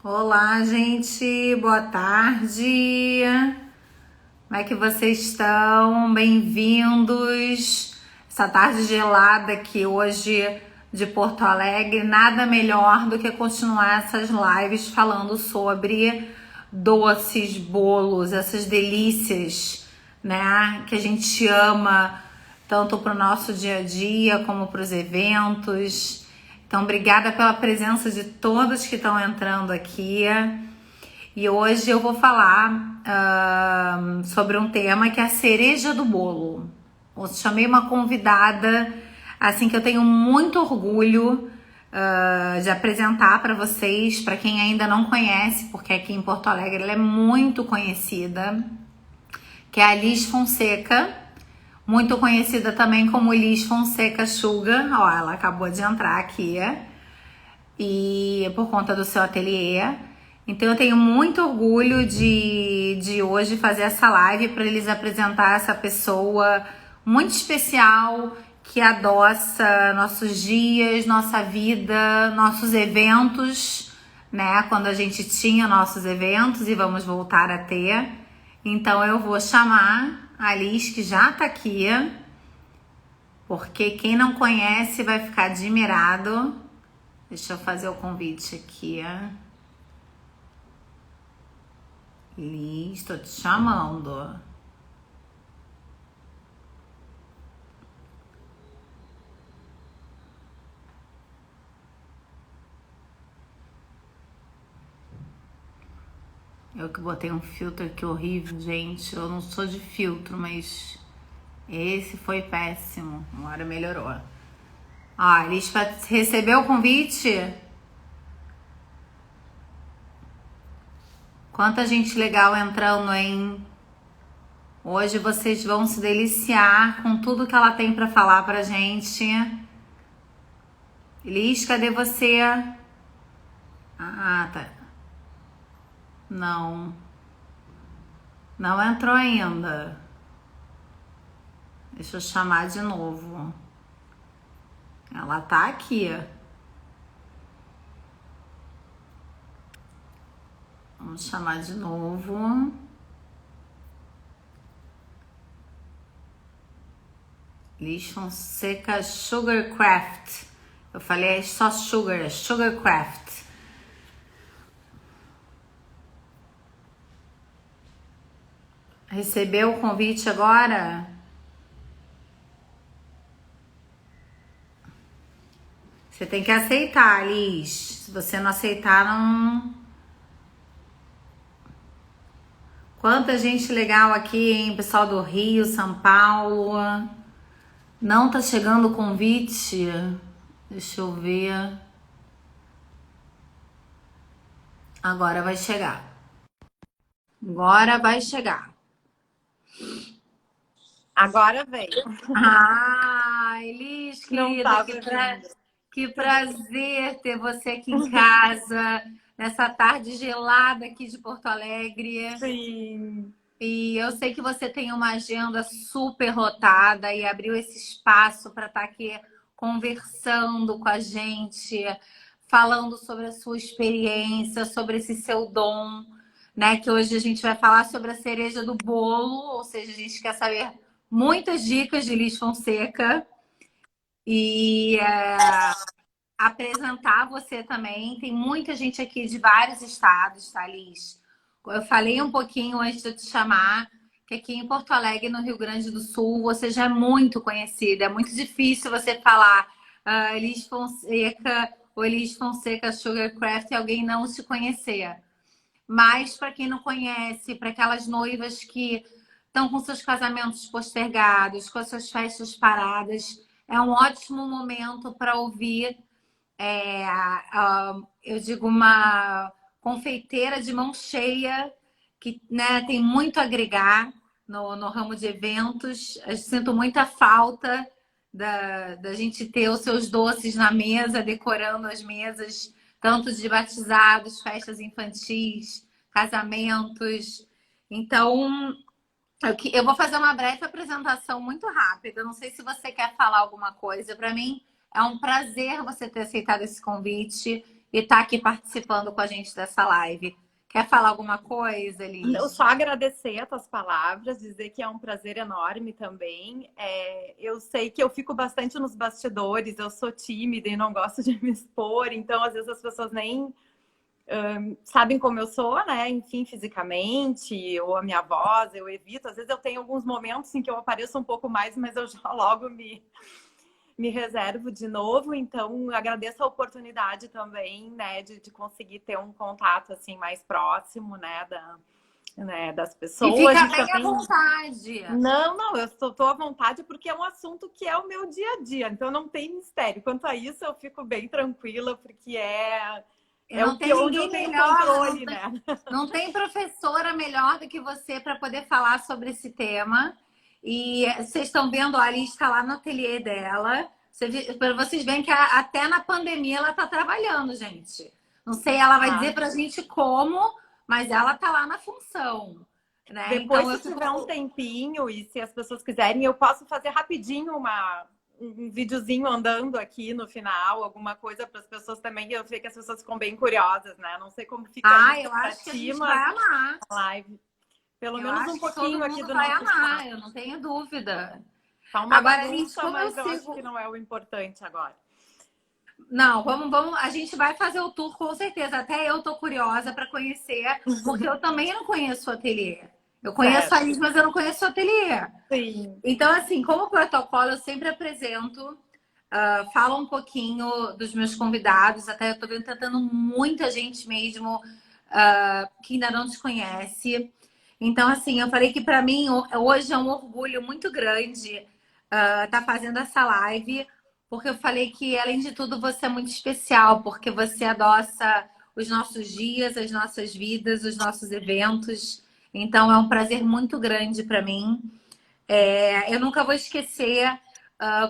Olá, gente, boa tarde. Como é que vocês estão? Bem-vindos. Essa tarde gelada aqui hoje de Porto Alegre. Nada melhor do que continuar essas lives falando sobre doces, bolos, essas delícias, né? Que a gente ama tanto para o nosso dia a dia como para os eventos. Então, obrigada pela presença de todos que estão entrando aqui. E hoje eu vou falar sobre um tema que é a cereja do bolo. Eu chamei uma convidada, assim, que eu tenho muito orgulho de apresentar para vocês, para quem ainda não conhece, porque aqui em Porto Alegre ela é muito conhecida, que é a Liz Fonseca. Muito conhecida também como Liz Fonseca Sugar. Ó, ela acabou de entrar aqui. E por conta do seu ateliê. Então eu tenho muito orgulho de hoje fazer essa live para eles apresentar essa pessoa muito especial que adoça nossos dias, nossa vida, nossos eventos, né? Quando a gente tinha nossos eventos e vamos voltar a ter. Então eu vou chamar a Liz, que já tá aqui, porque quem não conhece vai ficar admirado. Deixa eu fazer o convite aqui. Liz, tô te chamando. Eu que botei um filtro aqui horrível, gente. Eu não sou de filtro, mas esse foi péssimo. Agora melhorou. Ó, Liz, recebeu o convite? Quanta gente legal entrando, hein? Hoje vocês vão se deliciar com tudo que ela tem para falar pra gente. Liz, cadê você? Ah, tá. Não. Não entrou ainda. Deixa eu chamar de novo. Ela tá aqui. Vamos chamar de novo. Liz Fonseca Sugarcraft. Eu falei só sugar, é Sugarcraft. Recebeu o convite agora? Você tem que aceitar, Liz. Se você não aceitar, não... Quanta gente legal aqui, hein? Pessoal do Rio, São Paulo. Não tá chegando o convite? Deixa eu ver. Agora vai chegar. Agora vai chegar. Agora vem. Ai, Liz, Não querida, tava vindo. que prazer ter você aqui em casa, nessa tarde gelada aqui de Porto Alegre. Sim. E eu sei que você tem uma agenda super lotada e abriu esse espaço para estar aqui conversando com a gente, falando sobre a sua experiência, sobre esse seu dom, né? Que hoje a gente vai falar sobre a cereja do bolo, ou seja, a gente quer saber muitas dicas de Liz Fonseca e apresentar você também. Tem muita gente aqui de vários estados, tá, Liz? Eu falei um pouquinho antes de eu te chamar que aqui em Porto Alegre, no Rio Grande do Sul, você já é muito conhecida. É muito difícil você falar Liz Fonseca ou Liz Fonseca Sugarcraft e alguém não te conhecer. Mas para quem não conhece, para aquelas noivas que estão com seus casamentos postergados, com as suas festas paradas, é um ótimo momento para ouvir eu digo, uma confeiteira de mão cheia que, né, tem muito a agregar no ramo de eventos. Eu sinto muita falta da gente ter os seus doces na mesa, decorando as mesas, tanto de batizados, festas infantis, casamentos. Então, eu vou fazer uma breve apresentação muito rápida. Não sei se você quer falar alguma coisa. Para mim, é um prazer você ter aceitado esse convite. e tá aqui participando com a gente dessa live. Quer falar alguma coisa, Eu Liz? só agradecer as tuas palavras, dizer que é um prazer enorme também. Eu sei que eu fico bastante nos bastidores, eu sou tímida e não gosto de me expor, então às vezes as pessoas nem sabem como eu sou, né? Enfim, fisicamente, ou a minha voz, eu evito. Às vezes eu tenho alguns momentos em que eu apareço um pouco mais, mas eu já logo me reservo de novo. Então, agradeço a oportunidade também, né, de conseguir ter um contato assim mais próximo, né, das E pessoas. fica E bem à também vontade. não, eu estou à vontade porque é um assunto que é o meu dia a dia, então não tem mistério. Quanto a isso, eu fico bem tranquila, porque E é não o tem que onde eu ninguém tenho melhor, controle, né? não tem professora melhor do que você para poder falar sobre esse tema. E vocês estão vendo, a Alice está lá no ateliê dela. Para vocês verem que até na pandemia ela está trabalhando, gente. Não sei, ela vai dizer Ah, para a gente como, mas ela está lá na função, né? depois, Então eu se fico. tiver um tempinho e se as pessoas quiserem, eu posso fazer rapidinho um videozinho andando aqui no final, alguma coisa para as pessoas também. Eu sei que as pessoas ficam bem curiosas, né? Não sei como fica Ah, isso eu para acho que a ti, gente vai mas amar. a live, pelo Eu menos um acho que todo pouquinho aqui mundo do vai nosso amar, espaço. eu não tenho dúvida. Tá uma Agora, Alice, bagunça, como eu mas eu acho que sigo. não é o importante agora. Não, vamos. A gente vai fazer o tour com certeza. Até eu tô curiosa para conhecer, porque eu também não conheço o ateliê. Eu conheço a Certo. Liz, mas eu não conheço o ateliê. Sim. Então, assim, como protocolo, eu sempre apresento, falo um pouquinho dos meus convidados. Até eu tô tentando muita gente mesmo que ainda não te conhece. Então, assim, eu falei que para mim hoje é um orgulho muito grande estar fazendo essa live, porque eu falei que, além de tudo, você é muito especial, porque você adoça os nossos dias, as nossas vidas, os nossos eventos. Então, é um prazer muito grande para mim. Eu nunca vou esquecer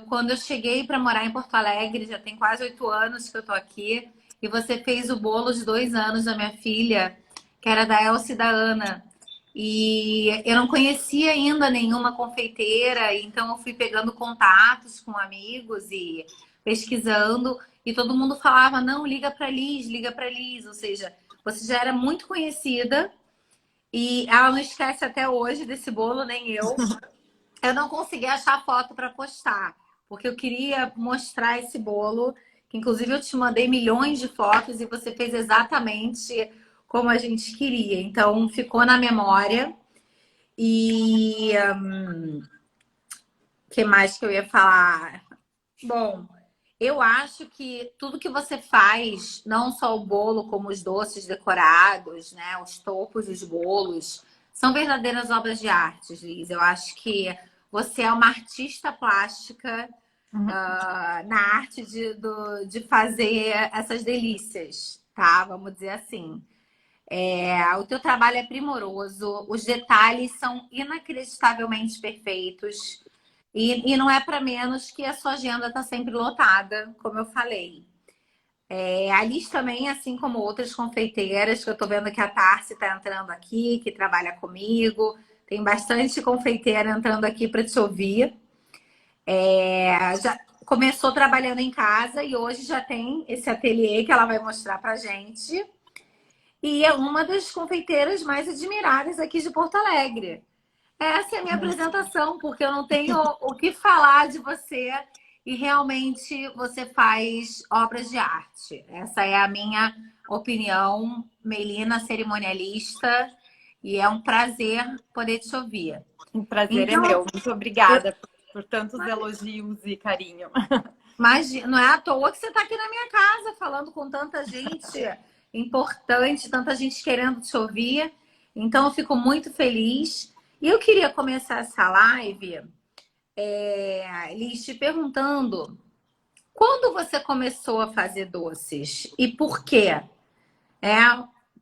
quando eu cheguei para morar em Porto Alegre, já tem quase 8 anos que eu tô aqui, e você fez o bolo de 2 anos da minha filha, que era da Elsa e da Ana. E eu não conhecia ainda nenhuma confeiteira, então eu fui pegando contatos com amigos e pesquisando, e todo mundo falava: não, liga para Liz, liga para Liz. Ou seja, você já era muito conhecida e ela não esquece até hoje desse bolo, nem eu. Eu não consegui achar foto para postar, porque eu queria mostrar esse bolo, que inclusive eu te mandei milhões de fotos e você fez exatamente como a gente queria. Então ficou na memória. E que mais que eu ia falar? Bom, eu acho que tudo que você faz, não só o bolo, como os doces decorados, né, os topos dos bolos, são verdadeiras obras de arte, Liz. Eu acho que você é uma artista plástica na arte de fazer essas delícias, tá? Vamos dizer assim. O teu trabalho é primoroso, os detalhes são inacreditavelmente perfeitos. E não é para menos que a sua agenda está sempre lotada, como eu falei. A Liz também, assim como outras confeiteiras, que eu estou vendo que a Tarsi está entrando aqui, que trabalha comigo. Tem bastante confeiteira entrando aqui para te ouvir. Já começou trabalhando em casa e hoje já tem esse ateliê que ela vai mostrar para gente. E é uma das confeiteiras mais admiradas aqui de Porto Alegre. Essa é a minha apresentação, porque eu não tenho o que falar de você e realmente você faz obras de arte. Essa é a minha opinião, Melina, cerimonialista, e é um prazer poder te ouvir. O prazer é Então, meu. Muito eu, obrigada por tantos elogios e carinho. imagina, não é à toa que você está aqui na minha casa falando com tanta gente importante, tanta gente querendo te ouvir. Então, eu fico muito feliz. E eu queria começar essa live, Liz, te perguntando quando você começou a fazer doces e por quê? É,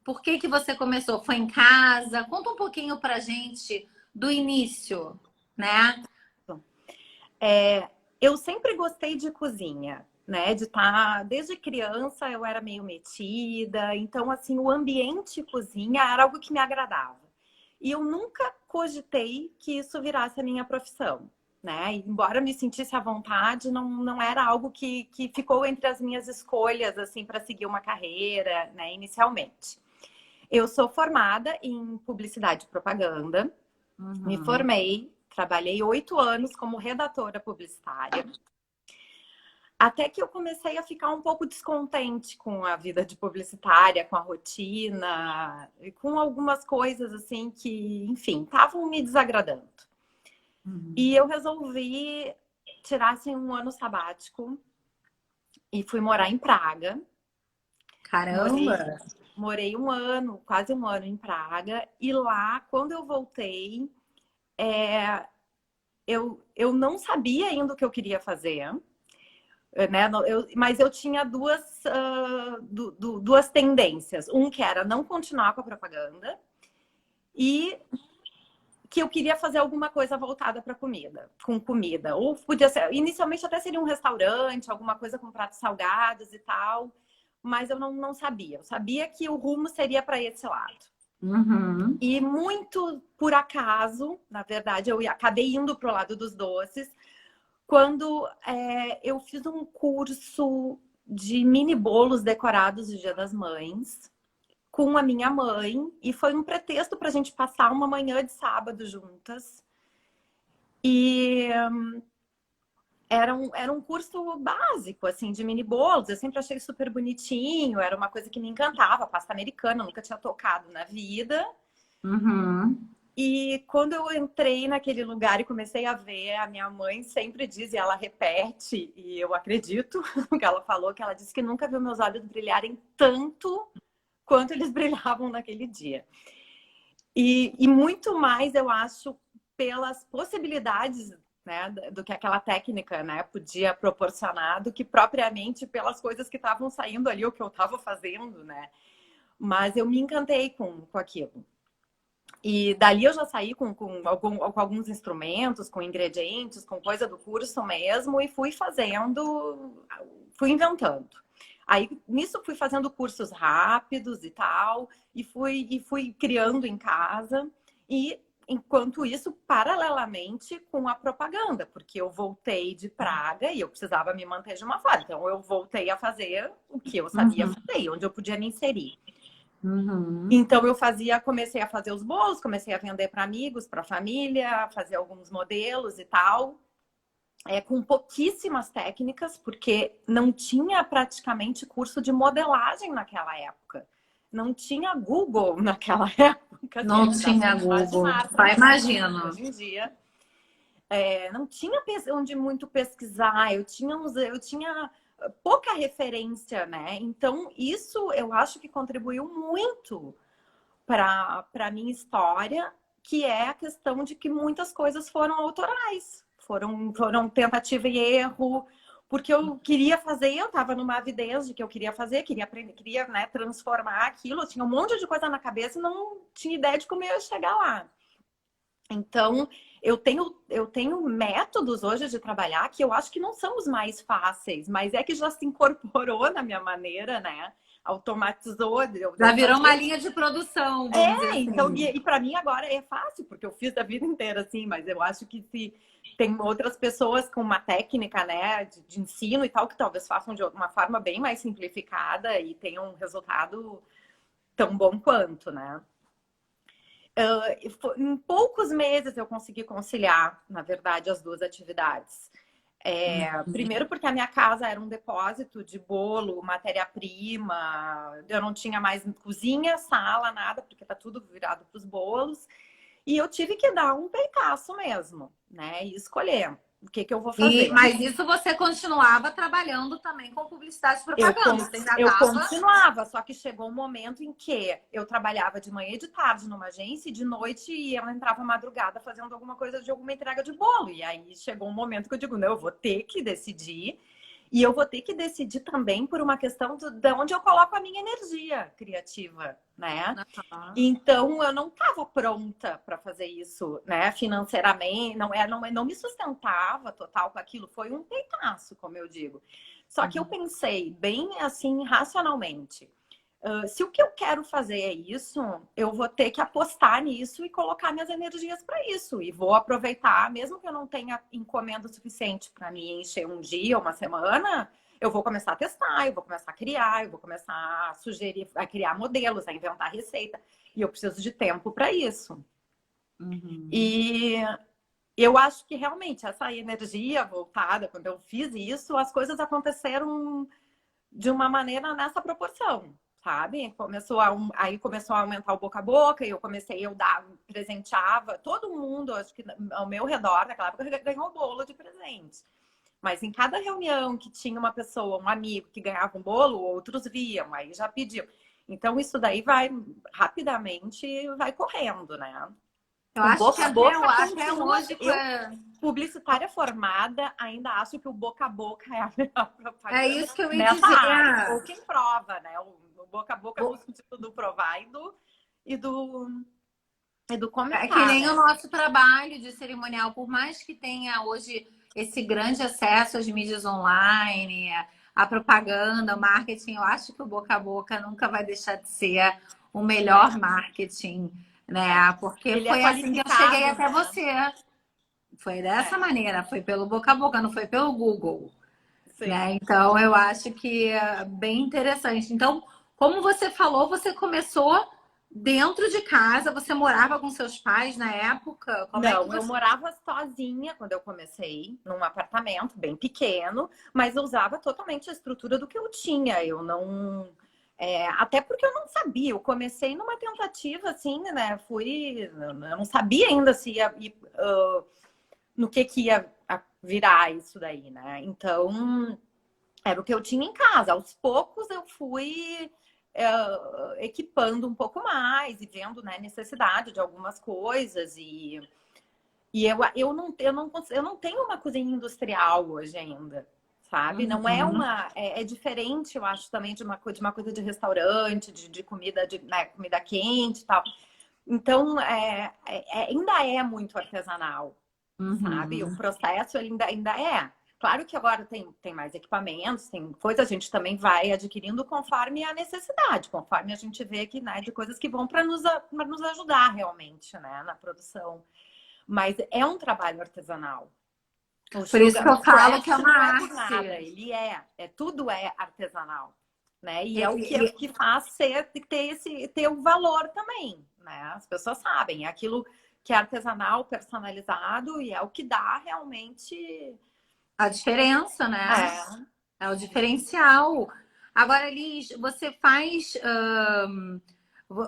por que que você começou? Foi em casa? Conta um pouquinho pra gente do início, né? Eu sempre gostei de cozinha, né? De estar desde criança eu era meio metida, então assim o ambiente cozinha era algo que me agradava. E eu nunca cogitei que isso virasse a minha profissão. né? E, embora eu me sentisse à vontade, não era algo que ficou entre as minhas escolhas, assim, para seguir uma carreira, né, inicialmente. Eu sou formada em publicidade e propaganda, me formei, trabalhei 8 anos como redatora publicitária, até que eu comecei a ficar um pouco descontente com a vida de publicitária, com a rotina, e com algumas coisas assim que, enfim, estavam me desagradando. E eu resolvi tirar assim, um ano sabático e fui morar em Praga. Caramba! Morei um ano, quase um ano em Praga. E lá, quando eu voltei, eu não sabia ainda o que eu queria fazer. Né? Mas eu tinha duas tendências. Um que era não continuar com a propaganda e que eu queria fazer alguma coisa voltada para comida, com comida. Ou podia ser, inicialmente até seria um restaurante, alguma coisa com pratos salgados e tal, mas eu não sabia. Eu sabia que o rumo seria para esse lado. E muito por acaso, na verdade, eu acabei indo para o lado dos doces, quando eu fiz um curso de mini bolos decorados de Dia das Mães com a minha mãe, e foi um pretexto para a gente passar uma manhã de sábado juntas. E era um curso básico, assim, de mini bolos. Eu sempre achei super bonitinho, era uma coisa que me encantava, pasta americana, eu nunca tinha tocado na vida. E quando eu entrei naquele lugar e comecei a ver, a minha mãe sempre diz, e ela repete, e eu acredito que ela falou, que ela disse que nunca viu meus olhos brilharem tanto quanto eles brilhavam naquele dia. E muito mais, eu acho, pelas possibilidades, né, do que aquela técnica, né, podia proporcionar, do que propriamente pelas coisas que estavam saindo ali, o que eu estava fazendo, né? Mas eu me encantei com aquilo. E dali eu já saí com alguns instrumentos, com ingredientes, com coisa do curso mesmo, e fui fazendo, fui inventando. Aí, nisso, fui fazendo cursos rápidos e tal, e fui criando em casa. E, enquanto isso, paralelamente com a propaganda, porque eu voltei de Praga e eu precisava me manter de uma forma. Então, eu voltei a fazer o que eu sabia fazer, onde eu podia me inserir. Então, comecei a fazer os bolos, comecei a vender para amigos, para família, fazer alguns modelos e tal. Com pouquíssimas técnicas, porque não tinha praticamente curso de modelagem naquela época. Não tinha Google naquela época. Não tinha Google, só imagino. Hoje em dia. Não tinha onde muito pesquisar, eu tinha pouca referência, né? Então, isso eu acho que contribuiu muito para a minha história, que é a questão de que muitas coisas foram autorais. Foram tentativa e erro, porque eu queria fazer, eu estava numa avidez de que eu queria fazer, queria aprender, queria, né, transformar aquilo. Eu tinha um monte de coisa na cabeça e não tinha ideia de como eu ia chegar lá. Então, eu tenho métodos hoje de trabalhar que eu acho que não são os mais fáceis, mas é que já se incorporou na minha maneira, né? Automatizou. Já virou uma linha de produção, vamos dizer assim. Então, e para mim agora é fácil, porque eu fiz a vida inteira assim, mas eu acho que se tem outras pessoas com uma técnica, né, de ensino e tal, que talvez façam de uma forma bem mais simplificada e tenham um resultado tão bom quanto, né? Em poucos meses eu consegui conciliar, na verdade, as duas atividades. Primeiro porque a minha casa era um depósito de bolo, matéria-prima, eu não tinha mais cozinha, sala, nada, porque tá tudo virado para os bolos. E eu tive que dar um peitaço mesmo, né? E escolher o que eu vou fazer. Mas isso você continuava trabalhando também com publicidade e propaganda? Eu continuava, só que chegou um momento em que eu trabalhava de manhã e de tarde numa agência e de noite eu entrava madrugada fazendo alguma coisa de alguma entrega de bolo. E aí chegou um momento que eu digo, não, eu vou ter que decidir. E eu vou ter que decidir também por uma questão de onde eu coloco a minha energia criativa, né? Então, eu não estava pronta para fazer isso, né? Financeiramente, não me sustentava total com aquilo. Foi um peitaço, como eu digo. Só que eu pensei bem assim, racionalmente. Se o que eu quero fazer é isso, eu vou ter que apostar nisso e colocar minhas energias para isso. E vou aproveitar, mesmo que eu não tenha encomenda suficiente para me encher um dia, uma semana, eu vou começar a testar, eu vou começar a criar, eu vou começar a sugerir, a criar modelos, a inventar receita. E eu preciso de tempo para isso. E eu acho que realmente essa energia voltada, quando eu fiz isso, as coisas aconteceram de uma maneira nessa proporção, sabe? Aí começou a aumentar o boca a boca, e eu presenteava todo mundo, acho que ao meu redor, naquela época, ganhou um bolo de presente. Mas em cada reunião que tinha uma pessoa, um amigo que ganhava um bolo, outros viam, aí já pediam. Então isso daí vai rapidamente, vai correndo, né? Eu O acho que boca a boca até continua. hoje Eu, publicitária formada, ainda acho que o boca a boca é a melhor propaganda. É isso que eu ia nessa dizer. área. Ou quem prova, né? O boca a boca é no sentido do provar e do É comentar, que nem né? o nosso trabalho de cerimonial, por mais que tenha hoje esse grande acesso às mídias online, a propaganda, o marketing, eu acho que o boca a boca nunca vai deixar de ser o melhor marketing, né? Porque Ele é foi assim que eu cheguei qualificado, até né? você. Foi dessa maneira, foi pelo boca a boca, não foi pelo Google, Sim. né? Então eu acho que é bem interessante. Então, como você falou, você começou dentro de casa, você morava com seus pais na época? Como é que Não, eu você... morava sozinha quando eu comecei, num apartamento bem pequeno, mas eu usava totalmente a estrutura do que eu tinha. Eu não. Até porque eu não sabia, eu comecei numa tentativa assim, né? Eu não sabia ainda se ia no que ia virar isso daí, né? Então, era o que eu tinha em casa. Aos poucos eu fui equipando um pouco mais e vendo, né, necessidade de algumas coisas eu não tenho uma cozinha industrial hoje ainda, sabe? Não é Uhum. é diferente, eu acho, também de uma coisa de restaurante, de comida, né, comida quente e tal. Então, ainda é muito artesanal, sabe? O Uhum. processo ele ainda é. Claro que agora tem mais equipamentos, tem coisa, a gente também vai adquirindo conforme a necessidade, conforme a gente vê que, né, de coisas que vão para pra nos ajudar realmente, né, na produção. Mas é um trabalho artesanal. Por isso que O eu falo que é craft uma não é por arte. nada, ele tudo é artesanal, né? E E- é o e- que faz ter o valor também, né? As pessoas sabem, é aquilo que é artesanal, personalizado e é o que dá realmente. a diferença, né? É, É o diferencial. Agora, Liz, você faz.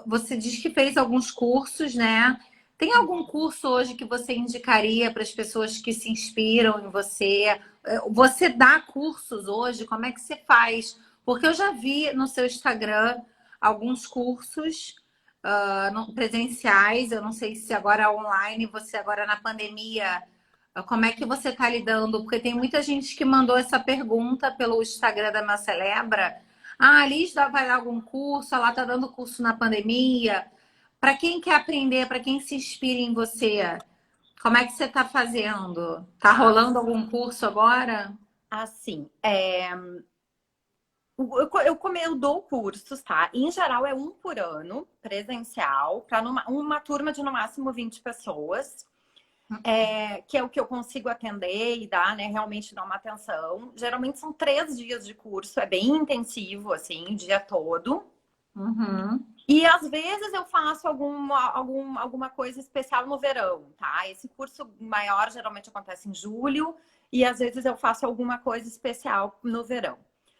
Você diz que fez alguns cursos, né? Tem algum curso hoje que você indicaria para as pessoas que se inspiram em você? Você dá cursos hoje? Como é que você faz? Porque eu já vi no seu Instagram alguns cursos presenciais. Eu não sei se agora online, você agora na pandemia. Como é que você está lidando? Porque tem muita gente que mandou essa pergunta pelo Instagram da Meu Celebra. Ah, a Liz vai dar algum curso, ela está dando curso na pandemia. Para quem quer aprender, para quem se inspira em você, como é que você está fazendo? Tá tá. rolando algum curso agora? Assim, eu dou cursos, tá? Em geral é um por ano, presencial, para uma turma de no máximo 20 pessoas. Que é o que eu consigo atender e dar, né? Realmente dar uma atenção. Geralmente são 3 dias de curso, é bem intensivo, assim, o dia todo. Uhum. E às vezes eu faço alguma coisa especial no verão, tá? Esse curso maior geralmente acontece em julho, e às vezes eu faço alguma coisa especial no verão.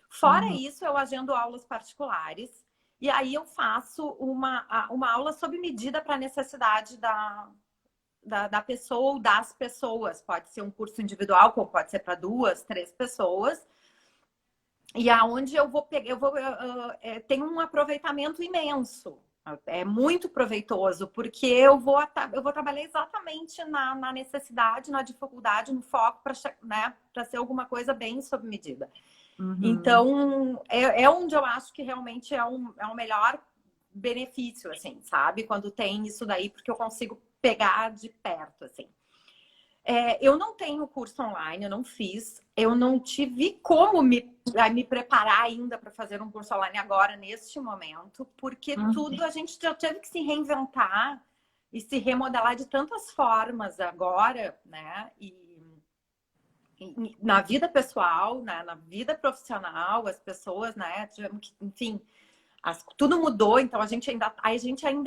Fora Uhum. isso, eu agendo aulas particulares, e aí eu faço uma aula sob medida para a necessidade da pessoa ou das pessoas. Pode ser um curso individual, como pode ser para 2, 3 pessoas. E aonde eu vou pegar, tem um aproveitamento imenso. É muito proveitoso, porque eu vou trabalhar exatamente na necessidade, na dificuldade, no foco para, né, para ser alguma coisa bem sob medida. Uhum. Então, é onde eu acho que realmente é um melhor benefício, assim, sabe? Quando tem isso daí, porque eu consigo pegar de perto, assim. Eu não tenho curso online, eu não fiz. Eu não tive como me preparar ainda para fazer um curso online agora, neste momento, porque tudo a gente já teve que se reinventar e se remodelar de tantas formas agora, né? E na vida pessoal, né? Na vida profissional, as pessoas, né? Enfim, tudo mudou, então a gente ainda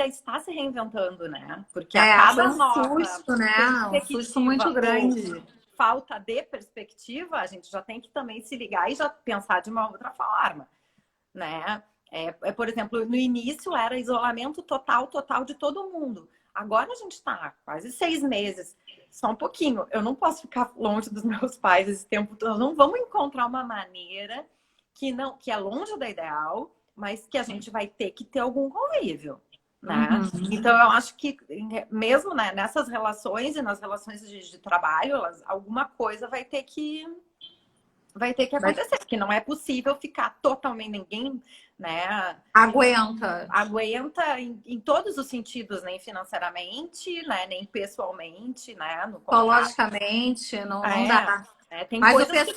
está se reinventando, né? Porque a Foi cada um nova susto, né? Um susto muito perspectiva ou grande. falta de perspectiva, a gente já tem que também se ligar e já pensar de uma outra forma, né? Por exemplo, no início era isolamento total de todo mundo. Agora a gente está quase 6 meses, só um pouquinho. Eu não posso ficar longe dos meus pais esse tempo todo. Não vamos encontrar uma maneira que é longe da ideal, mas que a gente vai ter que ter algum convívio, né? Então eu acho que mesmo, né, nessas relações e nas relações de trabalho, alguma coisa vai ter que acontecer, porque não é possível ficar totalmente ninguém, né? Aguenta em todos os sentidos, nem financeiramente, né? Nem pessoalmente, né? No Psicologicamente, não dá. Tem Mas coisas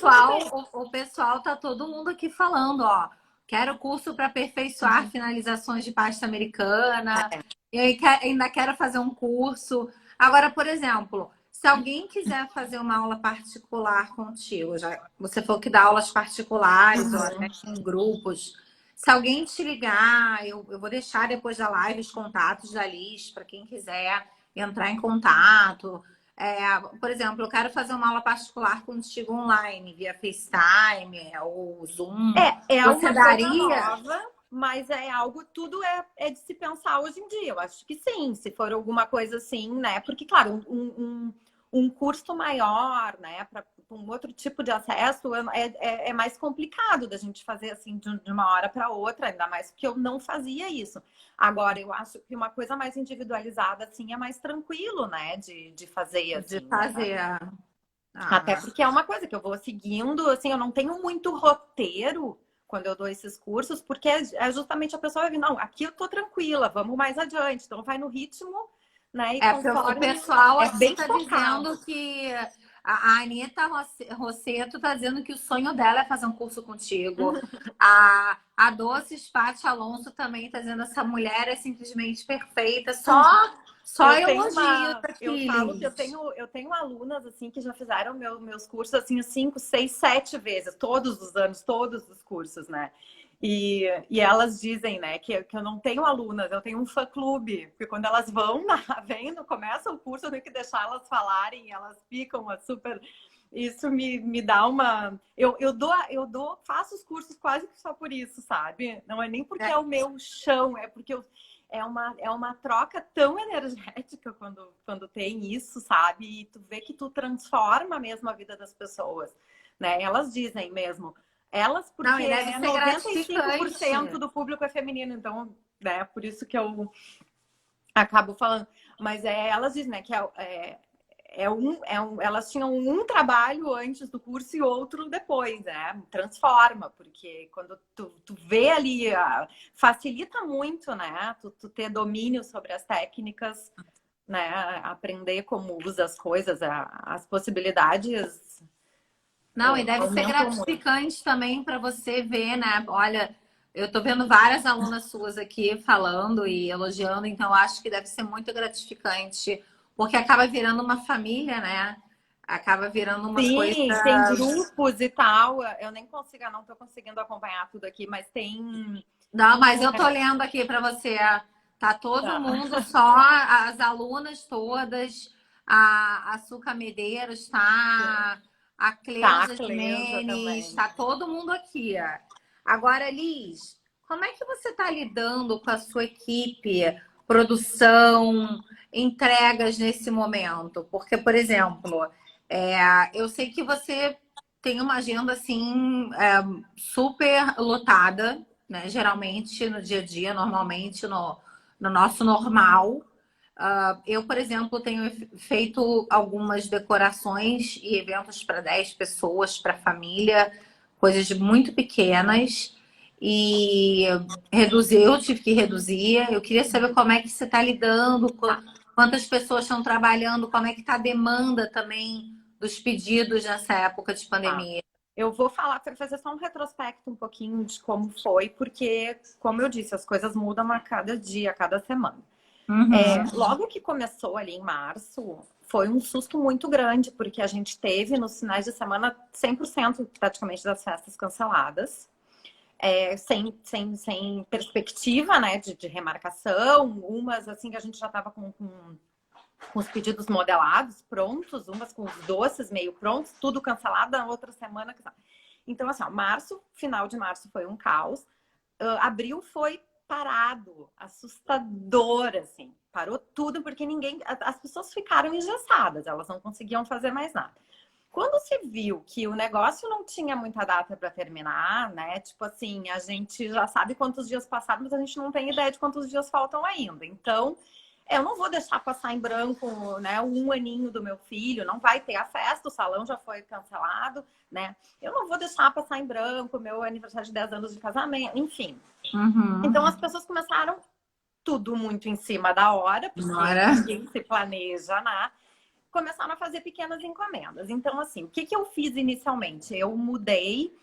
o pessoal tá todo mundo aqui falando, ó. Quero curso para aperfeiçoar finalizações de pasta americana. E aí ainda quero fazer um curso. Agora, por exemplo, se alguém quiser fazer uma aula particular contigo, já você falou que dá aulas particulares ou até em grupos. Se alguém te ligar, eu vou deixar depois da live os contatos da Liz para quem quiser entrar em contato. Por exemplo, eu quero fazer uma aula particular contigo online, via FaceTime ou Zoom. Você uma daria? coisa nova, mas tudo é de se pensar hoje em dia. Eu acho que sim, se for alguma coisa assim, né? Porque, claro, um curso maior, né? Para um outro tipo de acesso é mais complicado da gente fazer assim de uma hora para outra, ainda mais porque eu não fazia isso. Agora, eu acho que uma coisa mais individualizada assim é mais tranquilo, né? De fazer assim. De fazer. Né? Até porque é uma coisa que eu vou seguindo, assim, eu não tenho muito roteiro quando eu dou esses cursos, porque é justamente a pessoa vai vir, não, aqui eu tô tranquila, vamos mais adiante. Então vai no ritmo, né? E o pessoal bem tá focado. dizendo que a Anitta Rosseto tá dizendo que o sonho dela é fazer um curso contigo. A Doces Paty Alonso também tá dizendo essa mulher é simplesmente perfeita. Só elogios aqui, eu tenho alunas assim que já fizeram meus cursos assim 5, 6, 7 vezes, todos os anos, todos os cursos, né? E elas dizem, né, que eu não tenho alunas, eu tenho um fã-clube, porque quando elas vão, vendo, começa o curso, eu tenho que deixar elas falarem, elas ficam super... Isso me dá uma... faço os cursos quase que só por isso, sabe? Não é nem porque é o meu chão, é porque é uma troca tão energética quando tem isso, sabe? E tu vê que tu transforma mesmo a vida das pessoas, né? Elas dizem mesmo... Elas, porque 95% do público é feminino, então, né, por isso que eu acabo falando. Mas elas dizem, né, que elas tinham um trabalho antes do curso e outro depois, né? Transforma, porque quando tu vê ali, facilita muito, né? Tu ter domínio sobre as técnicas, né? Aprender como usa as coisas, as possibilidades. Não, e deve ser gratificante também para você ver, né? Olha, eu tô vendo várias alunas suas aqui falando e elogiando, então eu acho que deve ser muito gratificante, porque acaba virando uma família, né? Acaba virando uma coisa... Sim, tem grupos e tal. Eu nem não tô conseguindo acompanhar tudo aqui, mas tem... Não, mas eu tô lendo aqui para você. Tá todo mundo, só as alunas todas, a Açúcar Medeiros, tá... A Cleusa Jimenez, está todo mundo aqui. Agora, Liz, como é que você está lidando com a sua equipe, produção, entregas nesse momento? Porque, por exemplo, eu sei que você tem uma agenda assim super lotada, né? Geralmente no dia a dia, normalmente no nosso normal. Eu, por exemplo, tenho feito algumas decorações e eventos para 10 pessoas, para família, coisas muito pequenas. E eu tive que reduzir. Eu queria saber como é que você está lidando com Quantas pessoas estão trabalhando? Como é que está a demanda também dos pedidos nessa época de Tá. pandemia? Eu vou fazer só um retrospecto um pouquinho de como foi, porque, como eu disse, as coisas mudam a cada dia, a cada semana. Logo que começou ali em março, foi um susto muito grande, porque a gente teve nos finais de semana 100% praticamente das festas canceladas, sem perspectiva, né, de remarcação, umas assim que a gente já estava com os pedidos modelados, prontos, umas com os doces meio prontos, tudo cancelado, na outra semana. Então, assim, ó, final de março foi um caos. Abril foi parado, assustador, assim. Parou tudo porque as pessoas ficaram engessadas, elas não conseguiam fazer mais nada. Quando se viu que o negócio não tinha muita data para terminar, né? Tipo assim, a gente já sabe quantos dias passaram, mas a gente não tem ideia de quantos dias faltam ainda. Então, eu não vou deixar passar em branco, né, um aninho do meu filho, não vai ter a festa, o salão já foi cancelado, né? Eu não vou deixar passar em branco o meu aniversário de 10 anos de casamento, enfim. Então as pessoas começaram tudo muito em cima da hora, porque ninguém se planeja, né? Começaram a fazer pequenas encomendas. Então, assim, o que eu fiz inicialmente? Eu mudei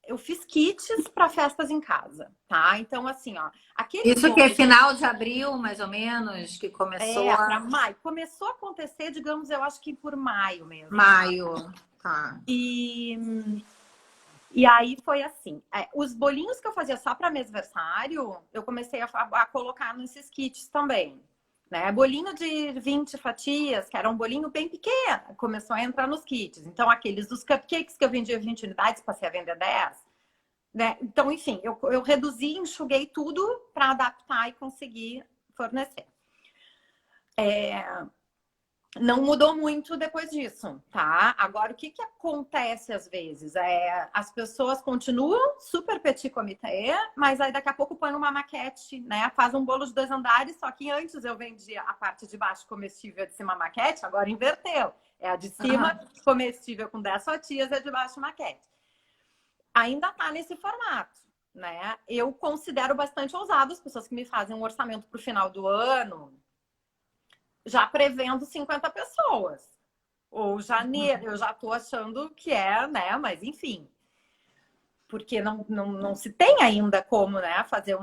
eu fiz kits para festas em casa, tá? Então, assim, ó, Isso que é final de abril, mais ou menos, que começou para maio. Começou a acontecer, digamos, eu acho que por maio mesmo. Maio, tá. E aí foi assim, os bolinhos que eu fazia só para mêsversário, eu comecei a colocar nesses kits também. Né? Bolinho de 20 fatias, que era um bolinho bem pequeno, começou a entrar nos kits. Então, aqueles dos cupcakes que eu vendia 20 unidades, passei a vender 10. Né? Então, enfim, eu reduzi, enxuguei tudo para adaptar e conseguir fornecer. Não mudou muito depois disso, tá? Agora, o que acontece às vezes? As pessoas continuam super petit comité, mas aí daqui a pouco põe uma maquete, né? Faz um bolo de 2 andares, só que antes eu vendia a parte de baixo comestível, de cima maquete, agora inverteu. É a de cima comestível com 10 fatias, e a de baixo maquete. Ainda tá nesse formato, né? Eu considero bastante ousado as pessoas que me fazem um orçamento para o final do ano, já prevendo 50 pessoas. Ou janeiro, eu já estou achando que né? Mas enfim. Porque não se tem ainda como, né? Fazer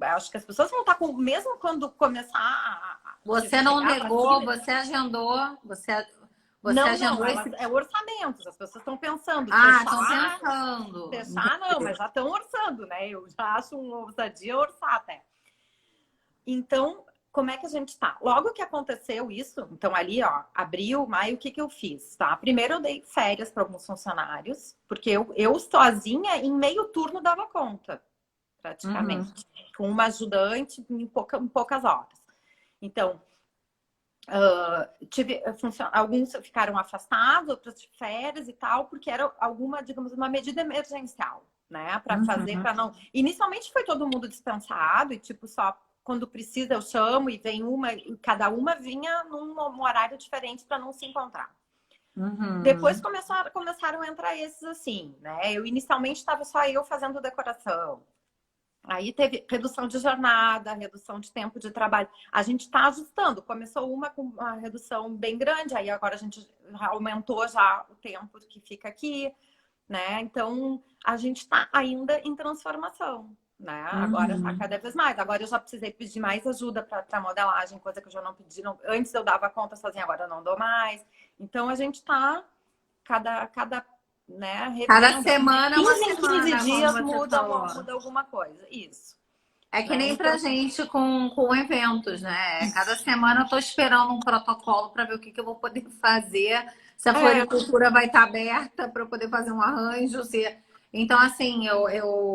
acho que as pessoas vão estar com. Mesmo quando começar Você não negou, você agendou, não, é orçamentos. As pessoas estão pensando. Estão pensando. Fechar, não, mas já estão orçando, né? Eu já acho uma ousadia orçar até. Então, como é que a gente tá? Logo que aconteceu isso, então ali, ó, abril, maio, o que eu fiz, tá? Primeiro eu dei férias para alguns funcionários, porque eu sozinha, em meio turno, dava conta, praticamente. Com uma ajudante em poucas horas. Então, alguns ficaram afastados, outros de férias e tal, porque era digamos, uma medida emergencial, né? Para fazer, para não... Inicialmente foi todo mundo dispensado e, tipo, só quando precisa eu chamo e vem e cada uma vinha num horário diferente para não se encontrar. Depois começaram a entrar esses assim, né? Inicialmente estava só eu fazendo decoração. Aí teve redução de jornada, redução de tempo de trabalho. A gente está ajustando. Começou uma com uma redução bem grande, aí agora a gente aumentou já o tempo que fica aqui, né? Então, a gente está ainda em transformação, né? Agora está cada vez mais. Agora eu já precisei pedir mais ajuda para modelagem, coisa que eu já não pedi. Antes eu dava conta sozinha, agora eu não dou mais. Então, a gente está né, cada semana, 15 dias muda alguma coisa. Isso. É que nem pra gente com eventos, né? Cada semana eu tô esperando um protocolo para ver o que eu vou poder fazer. Se a floricultura vai estar aberta para eu poder fazer um arranjo. Então, assim,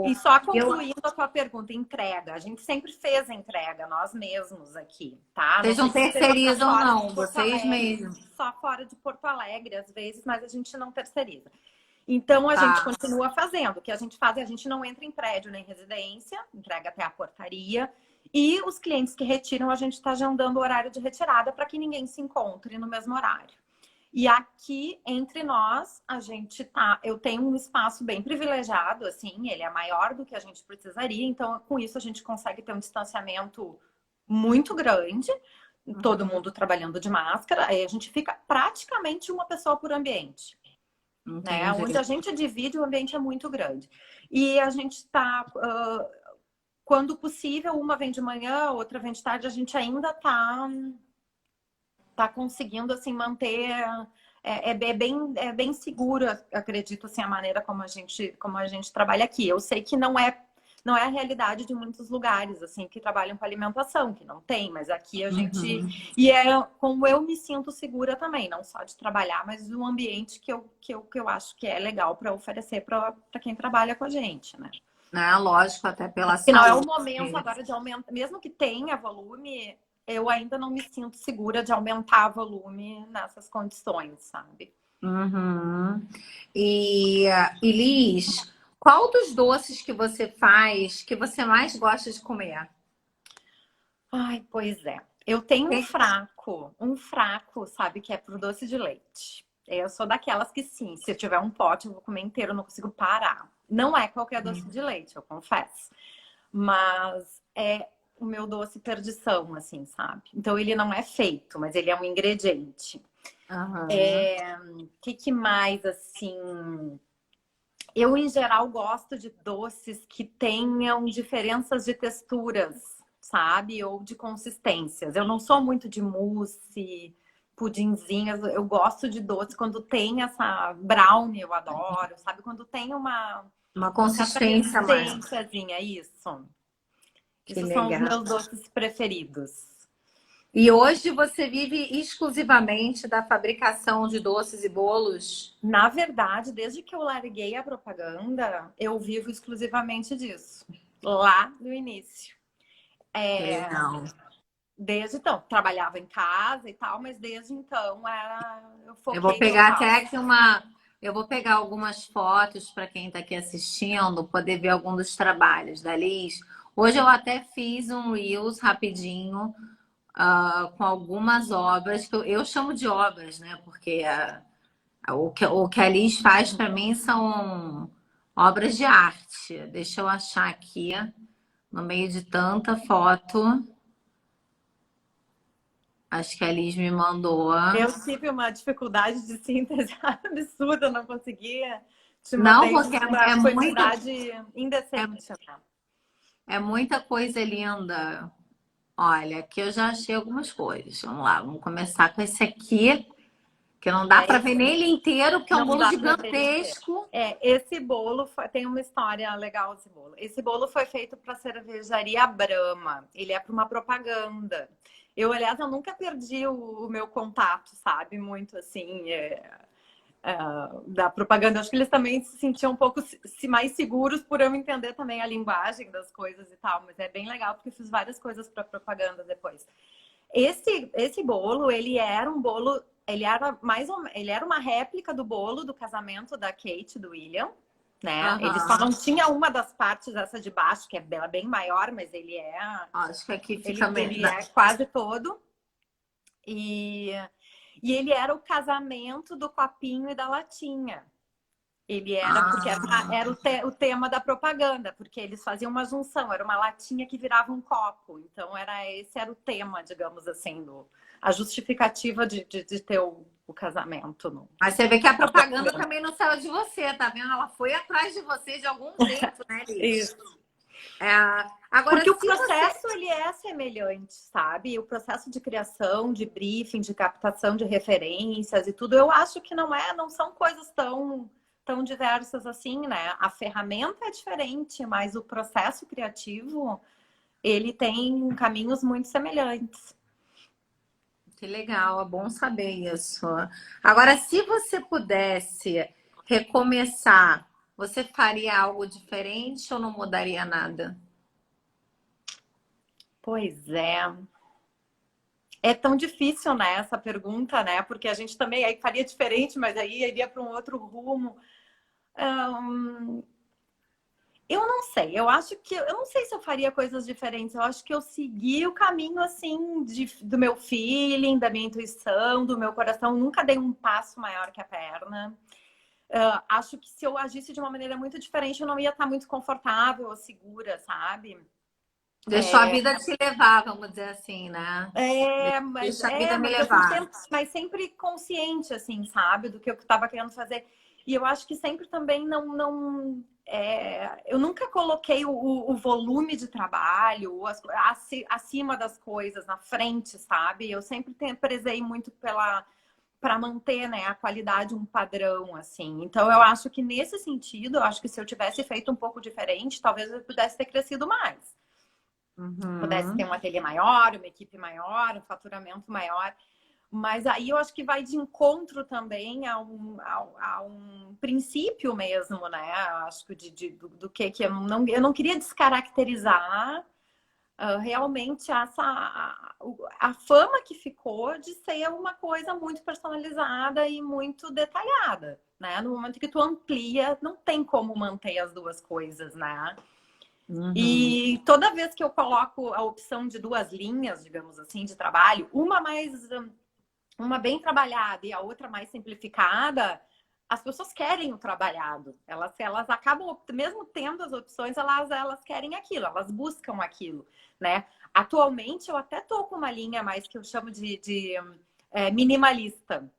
E só concluindo a tua pergunta, entrega. A gente sempre fez a entrega, nós mesmos aqui, tá? Vocês não terceirizam, não, vocês mesmos. Só fora de Porto Alegre, às vezes, mas a gente não terceiriza. Então, a gente continua fazendo. O que a gente faz é a gente não entra em prédio nem residência, entrega até a portaria. E os clientes que retiram, a gente está agendando o horário de retirada para que ninguém se encontre no mesmo horário. E aqui, entre nós, eu tenho um espaço bem privilegiado, assim, ele é maior do que a gente precisaria. Então, com isso, a gente consegue ter um distanciamento muito grande, todo Uhum. mundo trabalhando de máscara, aí a gente fica praticamente uma pessoa por ambiente, né? Entendi. Onde a gente divide, o ambiente é muito grande. E a gente está, quando possível, uma vem de manhã, outra vem de tarde, a gente ainda tá conseguindo assim manter é bem seguro, acredito assim a maneira como a gente trabalha aqui. Eu sei que não é a realidade de muitos lugares assim que trabalham com alimentação, que não tem, mas aqui a gente Uhum. e é como eu me sinto segura também, não só de trabalhar, mas um ambiente que eu acho que é legal para oferecer para quem trabalha com a gente, né? Né? Lógico, até pela E não é o saúde. momento agora de aumentar, mesmo que tenha volume, eu ainda não me sinto segura de aumentar volume nessas condições, sabe? Uhum. E Liz, qual dos doces que você faz que você mais gosta de comer? Ai, pois é. Eu tenho Tem- um fraco, sabe, que é pro doce de leite. Eu sou daquelas que sim, se eu tiver um pote, eu vou comer inteiro, eu não consigo parar. Não é qualquer doce de leite, eu confesso. Mas é o meu doce perdição, assim, sabe? Então ele não é feito, mas ele é um ingrediente. Aham. O que mais, assim? Eu, em geral, gosto de doces que tenham diferenças de texturas, sabe? Ou de consistências. Eu não sou muito de mousse, pudinzinhas. Eu gosto de doces quando tem essa brownie, eu adoro, sabe? Quando tem Uma uma certa consistência mais. resistênciazinha, isso. Que Isso são os legal. meus doces preferidos. E hoje você vive exclusivamente da fabricação de doces e bolos? Na verdade, desde que eu larguei a propaganda, eu vivo exclusivamente disso. Lá no início. Que É, legal. desde então, trabalhava em casa e tal, mas desde então eu Eu vou foquei pegar total. até aqui uma. Eu vou pegar algumas fotos para quem está aqui assistindo, poder ver algum dos trabalhos da Liz. Hoje eu até fiz um Reels rapidinho, com algumas obras, que eu chamo de obras, né? Porque o que a Liz faz para mim são obras de arte. Deixa eu achar aqui, no meio de tanta foto. Acho que a Liz me mandou. Eu tive uma dificuldade de síntese absurda, eu não conseguia. Te Não, mandei porque uma quantidade é, indecente, né? é muita coisa linda. Olha, aqui eu já achei algumas coisas. Vamos lá, vamos começar com esse aqui, que não dá para ver Esse nem ele inteiro, porque é um não bolo dá para ver ele inteiro. gigantesco. Esse bolo tem uma história legal, esse bolo. Esse bolo foi feito para a cervejaria Brahma. Ele é para uma propaganda. Eu, aliás, eu nunca perdi o meu contato, sabe? Muito assim, da propaganda. Acho que eles também se sentiam um pouco mais seguros por eu entender também a linguagem das coisas e tal. Mas é bem legal porque eu fiz várias coisas para propaganda depois. Esse bolo, ele era um bolo, ele era uma réplica do bolo do casamento da Kate e do William, né? Ele só não Aham. tinha uma das partes, essa de baixo, que é bem maior, mas Acho que aqui fica ele é quase todo. E, e ele era o casamento do copinho e da latinha. Ele era, porque Ah, era o tema da propaganda, porque eles faziam uma junção, era uma latinha que virava um copo. Então, esse era o tema, digamos assim, a justificativa de ter o casamento. mas você vê que a propaganda também não saiu de você, tá vendo? Ela foi atrás de você de algum jeito, né, Liz? Isso. É, agora, Porque o se você. processo, ele é semelhante, sabe? O processo de criação, de briefing, de captação de referências e tudo, eu acho que não são coisas tão diversas assim, né? A ferramenta é diferente, mas o processo criativo, ele tem caminhos muito semelhantes. Que legal, é bom saber isso. Agora, se você pudesse recomeçar, você faria algo diferente ou não mudaria nada? Pois é. É tão difícil, né, essa pergunta, né? Porque a gente também aí faria diferente, mas aí iria para um outro rumo. Hum, Eu não sei, eu não sei se eu faria coisas diferentes. Eu acho que eu segui o caminho assim do meu feeling, da minha intuição, do meu coração. Nunca dei um passo maior que a perna. Acho que se eu agisse de uma maneira muito diferente, eu não ia estar muito confortável ou segura, sabe? Deixou a vida te levar, vamos dizer assim, né? Deixa a vida me Mas assim, levar. sempre consciente, assim, sabe, do que eu estava querendo fazer. E eu acho que sempre também eu nunca coloquei o volume de trabalho acima das coisas, na frente, sabe? Eu sempre prezei muito para manter, né, a qualidade, um padrão, assim. Então, eu acho que nesse sentido, eu acho que se eu tivesse feito um pouco diferente, talvez eu pudesse ter crescido mais. Pudesse ter Uhum. um ateliê maior, uma equipe maior, um faturamento maior. Mas aí eu acho que vai de encontro também a um princípio mesmo, né? Acho que do que eu não queria descaracterizar realmente a fama que ficou de ser uma coisa muito personalizada e muito detalhada, né? No momento que tu amplia, não tem como manter as duas coisas, né? Uhum. E toda vez que eu coloco a opção de duas linhas, digamos assim, de trabalho, uma bem trabalhada e a outra mais simplificada, as pessoas querem o trabalhado. Elas acabam, mesmo tendo as opções, elas querem aquilo, elas buscam aquilo, né? Atualmente, eu até tô com uma linha mais que eu chamo de minimalista.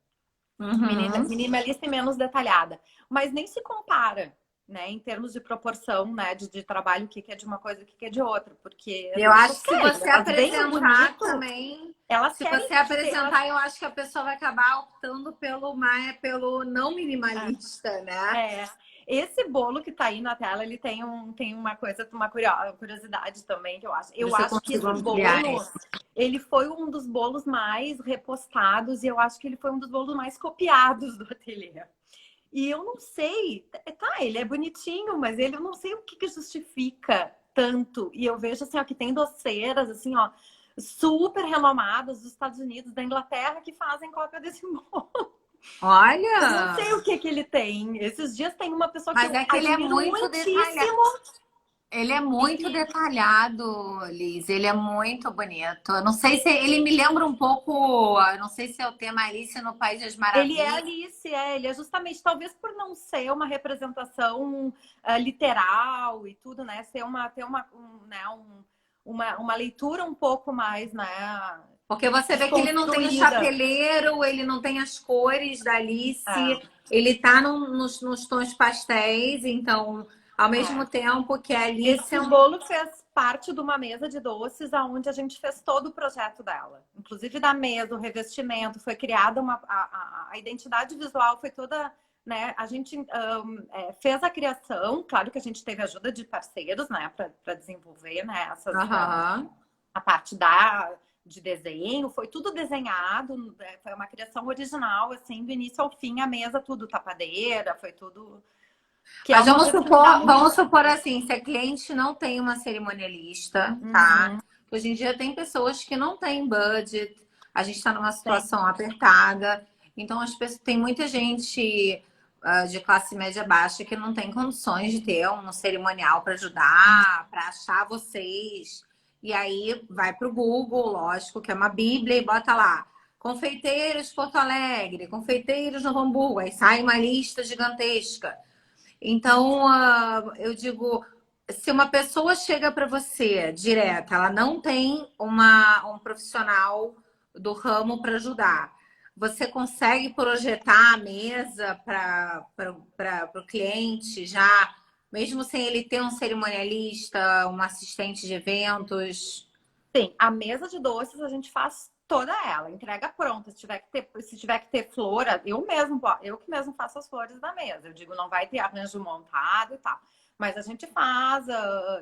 Uhum. Minimalista e menos detalhada. Mas nem se compara, né? Em termos de proporção, né? De trabalho, o que é de uma coisa, o que é de outra. Porque as Eu acho pessoas que se querem, você elas veem o apresentar bonito, também, elas se querem você ter, elas apresentar, eu acho que a pessoa vai acabar optando pelo não minimalista, né? É, esse bolo que tá aí na tela, ele tem uma coisa, uma curiosidade também que eu acho. Eu Deixa eu acho que consigo esse ampliar bolo, isso. ele foi um dos bolos mais repostados e eu acho que ele foi um dos bolos mais copiados do ateliê. E eu não sei, tá, ele é bonitinho, mas eu não sei o que justifica tanto. E eu vejo assim, ó, que tem doceiras assim, ó, super renomadas dos Estados Unidos, da Inglaterra, que fazem cópia desse bolo. Eu não sei Olha, o que ele tem. Esses dias tem uma pessoa que mas eu é que ele é admiro muito detalhado. muitíssimo Ele é e muito que detalhado, Liz. Ele é muito bonito. Eu não sei se ele me lembra um pouco. Eu não sei se é o tema Alice no País das ele é Maravilhas. Alice, ele é justamente, talvez por não ser uma representação literal e tudo, né? Ter uma leitura um pouco mais, né? Porque você vê que ele não tem o Desconstruída. chapeleiro, ele não tem as cores da Alice, É, ele tá nos tons pastéis, então, ao mesmo é. tempo que a Alice Esse é um. bolo fez parte de uma mesa de doces onde a gente fez todo o projeto dela. Inclusive da mesa, o revestimento, foi criada a identidade visual, foi toda, né? A gente fez a criação, claro que a gente teve ajuda de parceiros, né, para desenvolver, né, Aham. a parte de desenho, foi tudo desenhado, foi uma criação original, assim, do início ao fim, a mesa, tudo tapadeira, foi tudo. Que é Mas uma coisa que me dá muito. vamos supor assim, se a cliente não tem uma cerimonialista, tá? Uhum, Hoje em dia tem pessoas que não têm budget, a gente está numa sim. situação apertada, então as pessoas, tem muita gente de classe média baixa que não tem condições de ter um cerimonial para ajudar, para achar vocês. E aí vai para o Google, lógico, que é uma bíblia, e bota lá. Confeiteiros Porto Alegre, confeiteiros no Hamburgo, aí sai uma lista gigantesca. Então, eu digo, se uma pessoa chega para você direta, ela não tem um profissional do ramo para ajudar, você consegue projetar a mesa para o cliente já, mesmo sem ele ter um cerimonialista, um assistente de eventos? Sim, a mesa de doces a gente faz toda ela, entrega pronta. Se tiver que ter flor, eu que mesmo faço as flores da mesa. Eu digo, não vai ter arranjo montado e tal. Mas a gente faz,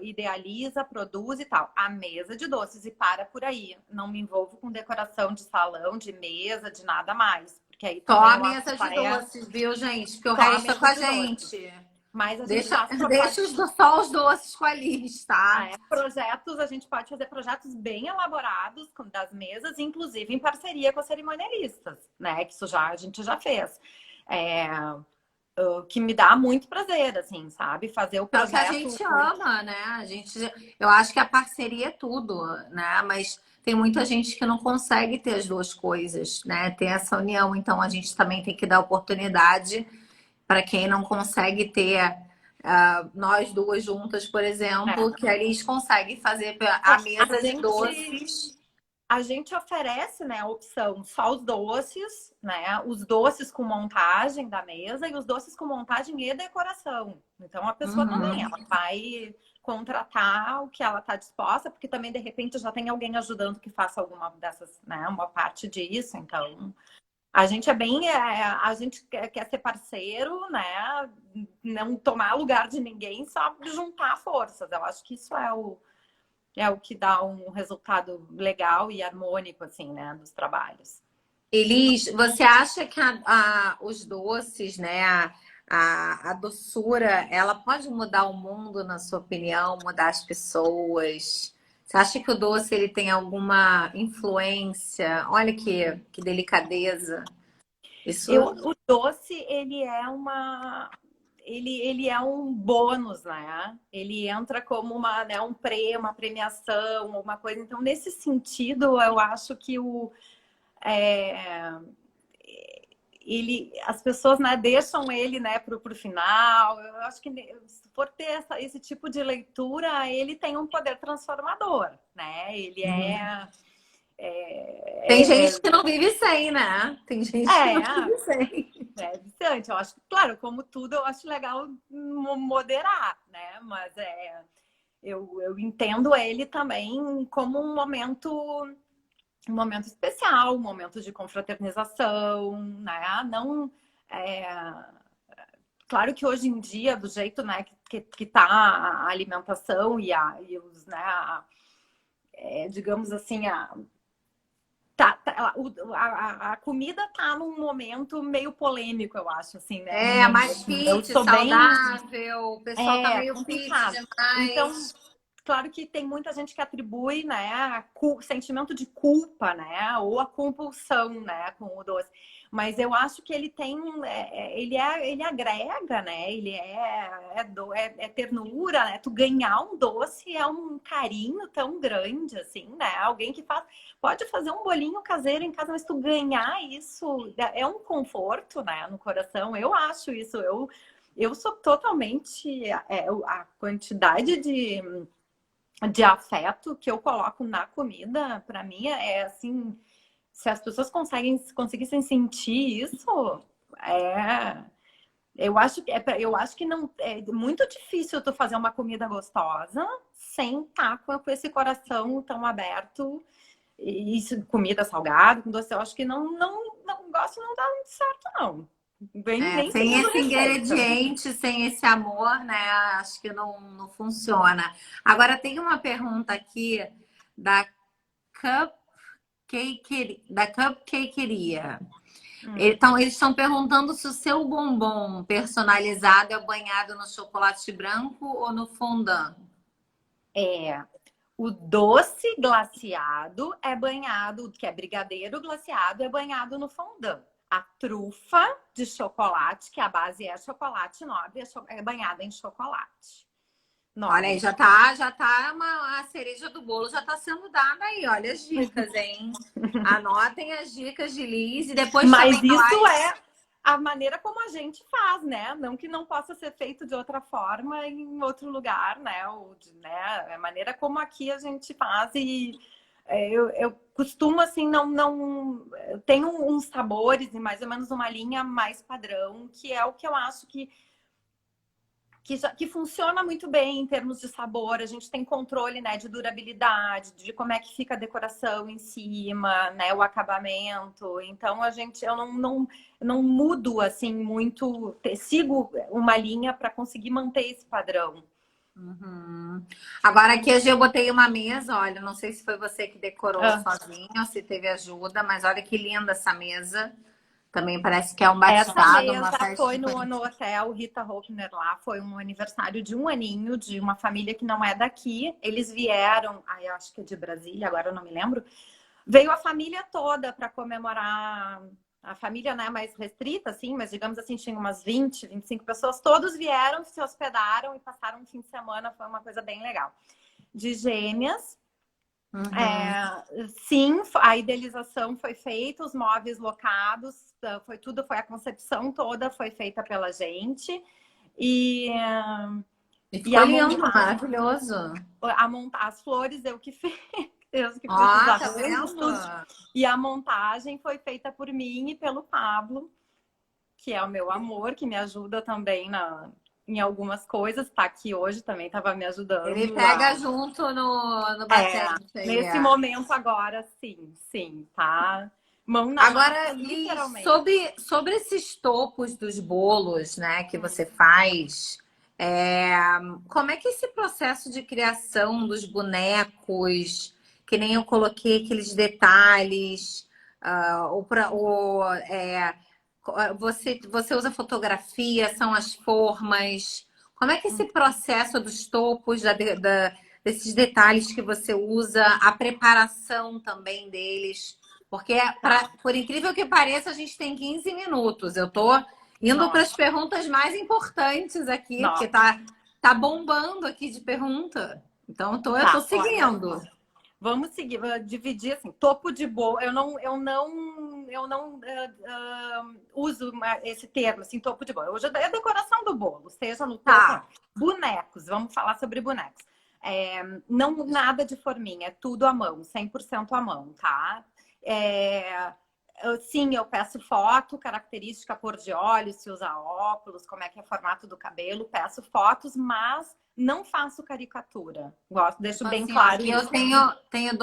idealiza, produz e tal. A mesa de doces e para por aí. Não me envolvo com decoração de salão, de mesa, de nada mais. Porque aí Só também a eu acho mesa que de é doces, viu, gente? Porque o só a resto é com mesa a de doces. gente. Mas a gente Deixa, faz deixa só os doces com a Liz, tá? projetos, a gente pode fazer projetos bem elaborados das mesas, inclusive em parceria com as cerimonialistas, né? Que a gente já fez. É, que me dá muito prazer, assim, sabe? Fazer o É o que a projeto. gente ama, né? Eu acho que a parceria é tudo, né? Mas tem muita gente que não consegue ter as duas coisas, né? Ter essa união. Então a gente também tem que dar oportunidade para quem não consegue ter nós duas juntas, por exemplo, É. que eles conseguem fazer a A mesa de gente doces. A gente oferece, né, a opção só os doces, né? Os doces com montagem da mesa e os doces com montagem e decoração. Então a pessoa também, Uhum. ela vai contratar o que ela está disposta, porque também de repente já tem alguém ajudando que faça alguma dessas, né, uma parte disso. Então a gente a gente quer ser parceiro, né? Não tomar lugar de ninguém, só juntar forças. Eu acho que isso é o que dá um resultado legal e harmônico, assim, né, dos trabalhos. Elis, você acha que os doces, né, a doçura, ela pode mudar o mundo, na sua opinião, mudar as pessoas? Você acha que o doce ele tem alguma influência? Olha que delicadeza. Isso. O doce, ele é um bônus, né? Ele entra como né, uma premiação, uma coisa. Então, nesse sentido, eu acho que é, as pessoas, né, deixam ele, né, pro final. Eu acho que se for ter esse tipo de leitura, ele tem um poder transformador, né? Ele Uhum. é, Tem é, gente é, que não vive sem, né? Tem gente que não é, vive sem. é viciante. Eu acho, claro, como tudo, eu acho legal moderar, né? Mas eu entendo ele também como um momento especial, um momento de confraternização, né? Não, é, claro que hoje em dia, do jeito, né, que tá a alimentação e os, né, digamos assim, a comida tá num momento meio polêmico, eu acho, assim, né, no É, mundo. mais Assim. Eu fit, sou bem saudável, o pessoal tá meio fit complicado. Então, demais. claro que tem muita gente que atribui, né, sentimento de culpa, né, ou a compulsão, né, com o doce. Mas eu acho que ele tem, ele agrega, né, é ternura, né, tu ganhar um doce é um carinho tão grande, assim, né, alguém que pode fazer um bolinho caseiro em casa, mas tu ganhar isso é um conforto, né, no coração. Eu acho isso, eu sou totalmente a quantidade de afeto que eu coloco na comida, para mim é assim, se as pessoas conseguissem sentir isso, é, eu acho que não é muito difícil tu fazer uma comida gostosa sem estar com esse coração tão aberto. E isso, comida salgada, com doce, eu acho que não gosto, não dá muito certo, não. Vem Sem seguindo esse receita. ingrediente, sem esse amor, né? Acho que não funciona. Agora tem uma pergunta aqui da Cupcakeria. Então, eles estão perguntando se o seu bombom personalizado é banhado no chocolate branco ou no fondant. É, o doce glaciado é banhado, que é brigadeiro glaciado, é banhado no fondant. A trufa de chocolate, que a base é chocolate nobre, é banhada em chocolate Olha aí, nobre. já tá a cereja do bolo já tá sendo dada aí. Olha as dicas, hein? Anotem as dicas de Liz e depois também Mas isso nós. é a maneira como a gente faz, né? Não que não possa ser feito de outra forma em outro lugar, né? É a maneira como aqui a gente faz e eu costumo assim eu tenho uns sabores e mais ou menos uma linha mais padrão, que é o que eu acho que funciona muito bem em termos de sabor. A gente tem controle, né, de durabilidade, de como é que fica a decoração em cima, né, o acabamento. Então eu não mudo assim muito, sigo uma linha para conseguir manter esse padrão. Uhum. Agora aqui eu botei uma mesa, olha, não sei se foi você que decorou Ah, sozinho ou se teve ajuda, mas olha que linda essa mesa. Também parece que é um essa batizado, uma mesa festa foi de no conhecimento. hotel Rita Hopner lá, foi um aniversário de um aninho de uma família que não é daqui. Eles vieram, eu acho que é de Brasília, agora eu não me lembro. Veio a família toda para comemorar. A família, né, mais restrita, assim, mas digamos assim, tinha umas 25 pessoas. Todos vieram, se hospedaram e passaram um fim de semana. Foi uma coisa bem legal. De gêmeas. Uhum. Sim, a idealização foi feita, os móveis locados, foi a concepção toda foi feita pela gente. E, E e ficou a lindo, montagem, maravilhoso. as flores eu que fiz, eu que Ó, fiz os tá arranjos, vendo? tudo. E a montagem foi feita por mim e pelo Pablo, que é o meu amor, que me ajuda também em algumas coisas. Tá aqui hoje também, estava me Ele ajudando pega junto no é, batente aí. nesse momento agora, sim, sim, tá? Mão na massa, Agora, Liz, literalmente. sobre esses topos dos bolos, né, que você faz, é, como é que esse processo de criação dos bonecos, que nem eu coloquei aqueles detalhes, você usa fotografia, são as formas. Como é que esse processo dos topos, desses detalhes que você usa, a preparação também deles? Porque, Tá. por incrível que pareça, a gente tem 15 minutos. Eu tô indo para as Nossa, perguntas mais importantes aqui, porque nossa. tá bombando aqui de pergunta. Então, eu tô Tá, olha, seguindo. vamos seguir, vou dividir assim, topo de bolo. Eu não uso esse termo, assim, topo de bolo. Hoje é a decoração do bolo, seja no topo. Tá. Bonecos, vamos falar sobre bonecos. Não nada de forminha, é tudo à mão, 100% à mão, tá? Sim, eu peço foto, característica, cor de olhos, se usa óculos, como é que é o formato do cabelo, peço fotos, mas não faço caricatura. Deixo Tipo bem assim, ó, claro aqui eu isso. tenho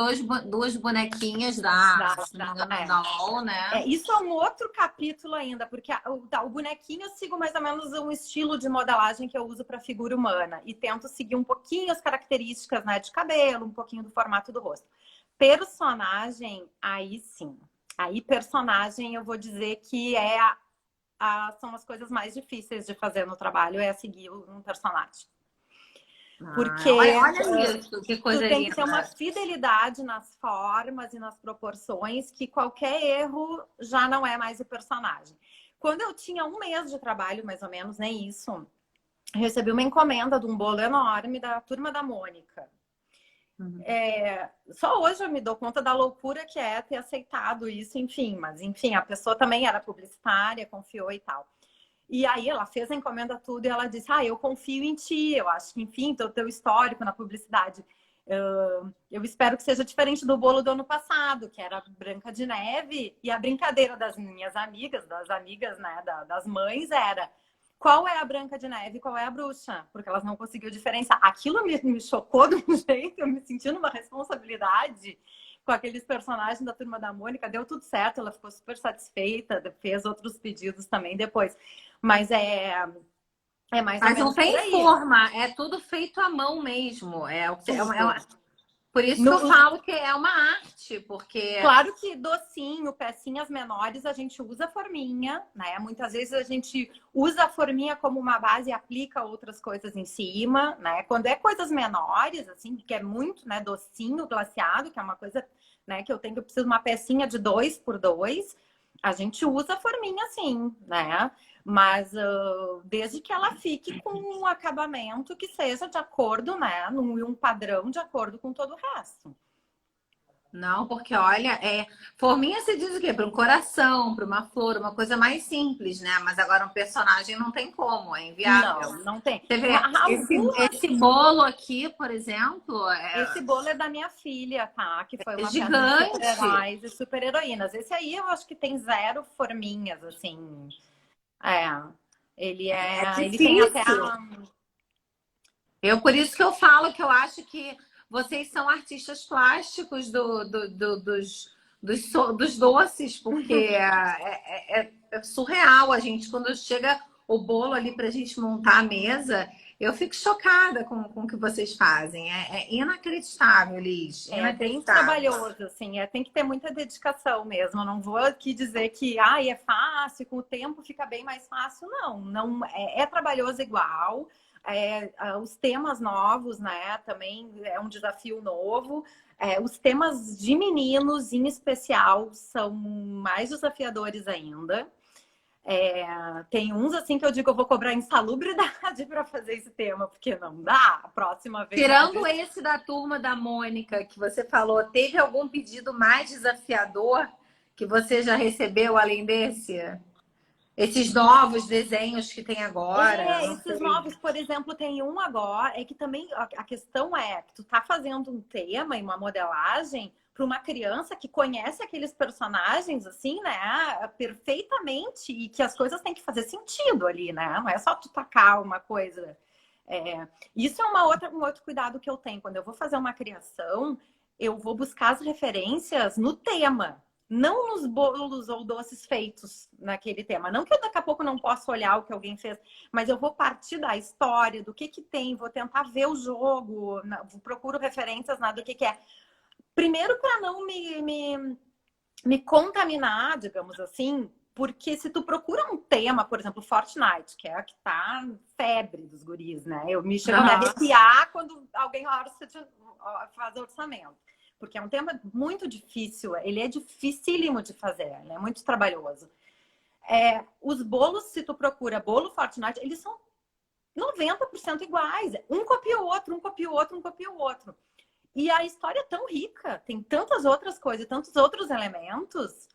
duas bonequinhas se não me engano, É. da LOL, né? Isso é um outro capítulo ainda, porque o bonequinho eu sigo mais ou menos um estilo de modelagem que eu uso para figura humana e tento seguir um pouquinho as características, né, de cabelo, um pouquinho do formato do rosto. Personagem, aí sim. Aí personagem eu vou dizer que são as coisas mais difíceis de fazer no trabalho, é seguir um personagem. Ah, Porque olha isso, que tu coisa tem que ter uma linda. fidelidade nas formas e nas proporções que qualquer erro já não é mais o personagem. Quando eu tinha um mês de trabalho, mais ou menos, nem isso, eu recebi uma encomenda de um bolo enorme da Turma da Mônica. Uhum. Só hoje eu me dou conta da loucura que é ter aceitado isso, enfim. Mas, enfim, a pessoa também era publicitária, confiou e tal. E aí ela fez a encomenda tudo e ela disse: eu confio em ti, eu acho que, enfim, teu histórico na publicidade. Eu espero que seja diferente do bolo do ano passado, que era Branca de Neve, e a brincadeira das minhas amigas, das amigas, né, das mães, era qual é a Branca de Neve e qual é a bruxa, porque elas não conseguiam diferenciar. Aquilo me chocou de um jeito, eu me senti numa responsabilidade com aqueles personagens da Turma da Mônica, deu tudo certo, ela ficou super satisfeita, fez outros pedidos também depois. Mas é mais ou Mas não menos por tem aí. forma, é tudo feito à mão mesmo. Tudo. Por isso que eu No, falo que é uma arte, porque Claro que docinho, pecinhas menores, a gente usa forminha, né? Muitas vezes a gente usa a forminha como uma base e aplica outras coisas em cima, né? Quando é coisas menores, assim, que é muito, né, docinho, glaciado, que é uma coisa, né, que eu preciso de uma pecinha de 2 por 2, a gente usa a forminha sim, né? Mas desde que ela fique com um acabamento que seja de acordo, né, um padrão de acordo com todo o resto. não, porque olha, forminha se diz o quê? Para um coração, para uma flor, uma coisa mais simples, né? Mas agora um personagem não tem como, é inviável. Não, não tem. Você vê, Algumas. esse bolo aqui, por exemplo, Esse bolo é da minha filha, tá? Que foi é uma festa de gigante. super-heróis e super-heroínas. Esse aí eu acho que tem zero forminhas, assim. É. É Ele tem até difícil. Por isso que eu falo que eu acho que vocês são artistas plásticos dos doces, porque é surreal a gente, quando chega o bolo ali para a gente montar a mesa, eu fico chocada com o que vocês fazem. É inacreditável, Liz. É bem Inacreditável. trabalhoso, assim, tem que ter muita dedicação mesmo. Eu não vou aqui dizer que é fácil, com o tempo fica bem mais fácil. Não, não é trabalhoso igual. Os temas novos, né? Também é um desafio novo. Os temas de meninos, em especial, são mais desafiadores ainda. Tem uns assim que eu digo, eu vou cobrar insalubridade para fazer esse tema, porque não dá. A próxima vez Tirando esse da turma da Mônica que você falou, teve algum pedido mais desafiador que você já recebeu além desse? Esses novos desenhos que tem agora, não Esses sei. novos, por exemplo, tem um agora, é que também a questão é que tu tá fazendo um tema e uma modelagem para uma criança que conhece aqueles personagens, assim, né, perfeitamente, e que as coisas têm que fazer sentido ali, né? Não é só tu tacar uma coisa. Isso é um outro cuidado que eu tenho. Quando eu vou fazer uma criação, eu vou buscar as referências no tema, não nos bolos ou doces feitos naquele tema. Não que eu daqui a pouco não possa olhar o que alguém fez, mas eu vou partir da história, do que tem, vou tentar ver o jogo, procuro referências do que é. Primeiro, para não me contaminar, digamos assim, porque se tu procura um tema, por exemplo, Fortnite, que é a que tá febre dos guris, né? Eu me chego a me arrepiar quando alguém faz orçamento. Porque é um tema muito difícil, ele é dificílimo de fazer, ele é muito trabalhoso. Os bolos, se tu procura bolo Fortnite, eles são 90% iguais. Um copia o outro, um copia o outro, um copia o outro. E a história é tão rica, tem tantas outras coisas, tantos outros elementos,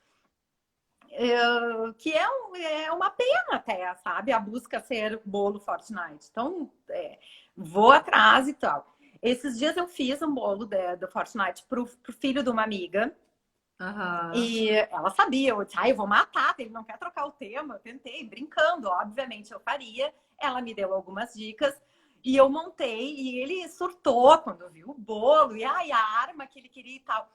que é uma pena até, sabe? A busca ser bolo Fortnite. Então, vou atrás e tal. Esses dias eu fiz um bolo do Fortnite pro filho de uma amiga. E ela sabia, eu disse, eu vou matar, ele não quer trocar o tema. Eu tentei, brincando, obviamente eu faria. Ela me deu algumas dicas. E eu montei, e ele surtou quando viu o bolo, e a arma que ele queria e tal.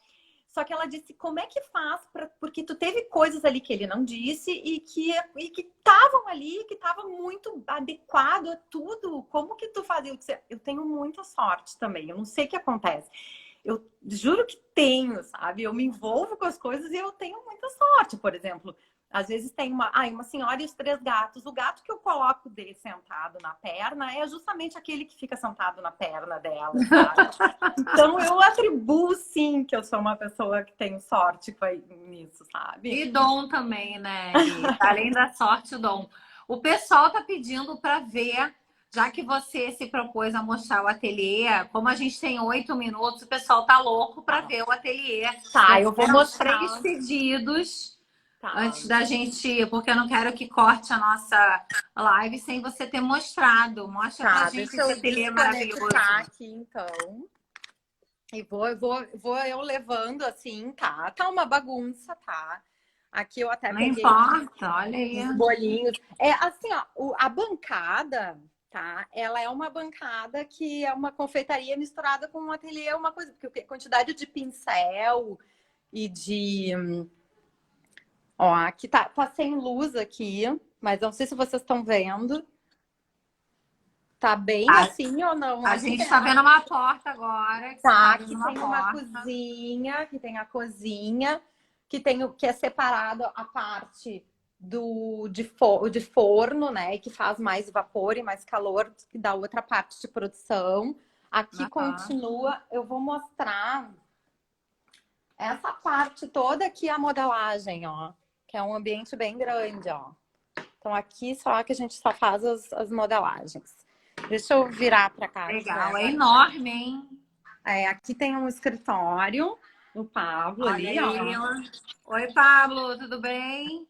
Só que ela disse, como é que faz? Porque tu teve coisas ali que ele não disse e que estavam ali, que estavam muito adequado a tudo. Como que tu fazia? Eu disse, eu tenho muita sorte também, eu não sei o que acontece. Eu juro que tenho, sabe? Eu me envolvo com as coisas e eu tenho muita sorte. Por exemplo, às vezes tem uma senhora e os 3 gatos. O gato que eu coloco dele sentado na perna é justamente aquele que fica sentado na perna dela, sabe? Então eu atribuo sim que eu sou uma pessoa que tem sorte nisso, sabe? E dom também, né? Além da sorte, o dom. O pessoal tá pedindo para ver, já que você se propôs a mostrar o ateliê, como a gente tem 8 minutos, o pessoal tá louco para ver o ateliê. Tá, eu vou mostrar 3 pedidos. Antes da gente, porque eu não quero que corte a nossa live sem você ter mostrado. Mostra pra gente esse ateliê maravilhoso. Aqui, então. E vou eu levando assim, tá? Tá uma bagunça, tá? Aqui eu até peguei. Não importa, olha aí. Os bolinhos. Assim, ó, a bancada, tá? Ela é uma bancada que é uma confeitaria misturada com um ateliê, uma coisa, porque a quantidade de pincel e de... Ó, aqui tá sem luz aqui, mas não sei se vocês estão vendo. Tá bem assim ou não? A gente tá vendo uma porta agora. Aqui tem uma cozinha, que tem a cozinha, que é separado a parte de forno, né? E que faz mais vapor e mais calor que da outra parte de produção. Aqui continua, eu vou mostrar essa parte toda aqui, a modelagem, ó. Que é um ambiente bem grande, ó. Então aqui só que a gente só faz as modelagens. Deixa eu virar para cá. Legal, é enorme, hein? Aqui tem um escritório, o Pablo. Olha ali, aí, ó. Oi, Pablo, tudo bem?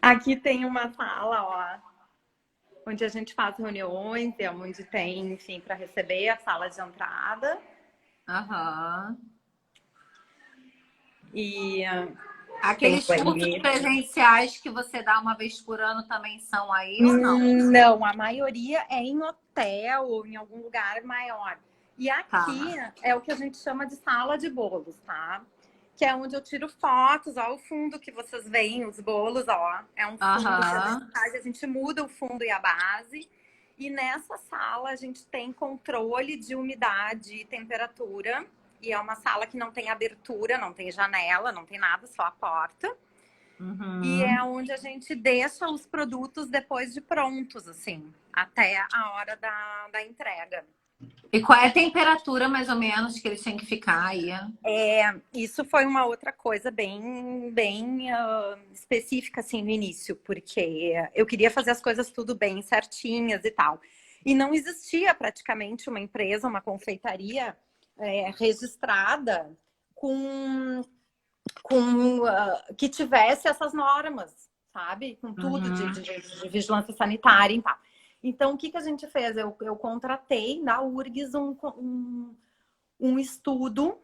Aqui tem uma sala, ó, onde a gente faz reuniões, onde tem, enfim, para receber a sala de entrada. E aqueles cursos presenciais que você dá uma vez por ano também são aí ou não? Não, a maioria é em hotel ou em algum lugar maior. E aqui é o que a gente chama de sala de bolos, tá? Que é onde eu tiro fotos, ó, o fundo que vocês veem, os bolos, ó. É um fundo que a gente muda o fundo e a base. E nessa sala a gente tem controle de umidade e temperatura. E é uma sala que não tem abertura, não tem janela, não tem nada, só a porta. E é onde a gente deixa os produtos depois de prontos, assim, até a hora da entrega. E qual é a temperatura, mais ou menos, que eles têm que ficar aí? Isso foi uma outra coisa bem específica, assim, no início, porque eu queria fazer as coisas tudo bem certinhas e tal. E não existia praticamente uma empresa, uma confeitaria registrada com que tivesse essas normas, sabe? Com tudo Uhum. de vigilância sanitária e tal. Então, o que a gente fez? Eu contratei na URGS um estudo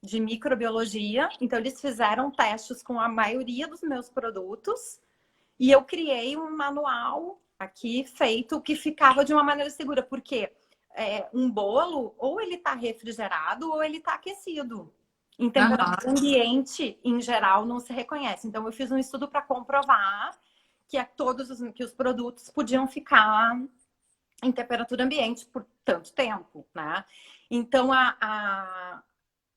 de microbiologia. Então, eles fizeram testes com a maioria dos meus produtos e eu criei um manual aqui feito que ficava de uma maneira segura, porque um bolo, ou ele está refrigerado ou ele está aquecido. Em temperatura Uhum. ambiente, em geral, não se reconhece. Então, eu fiz um estudo para comprovar que os produtos podiam ficar em temperatura ambiente por tanto tempo, né? Então,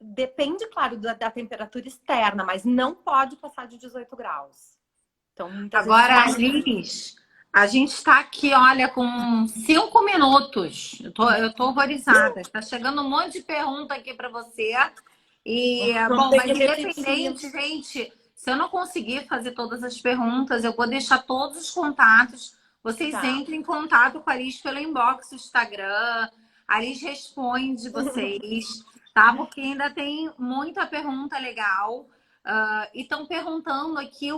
depende, claro, da temperatura externa, mas não pode passar de 18 graus. Então, muitas vezes Agora, vai. Liz, a gente está aqui, olha, com 5 minutos. Eu tô horrorizada. Está chegando um monte de pergunta aqui para você. E, Não bom, tem que mas repetir. independente, gente, se eu não conseguir fazer todas as perguntas, eu vou deixar todos os contatos. Vocês Tá. entrem em contato com a Liz pelo inbox do Instagram. A Liz responde vocês, tá? Porque ainda tem muita pergunta legal. E estão perguntando aqui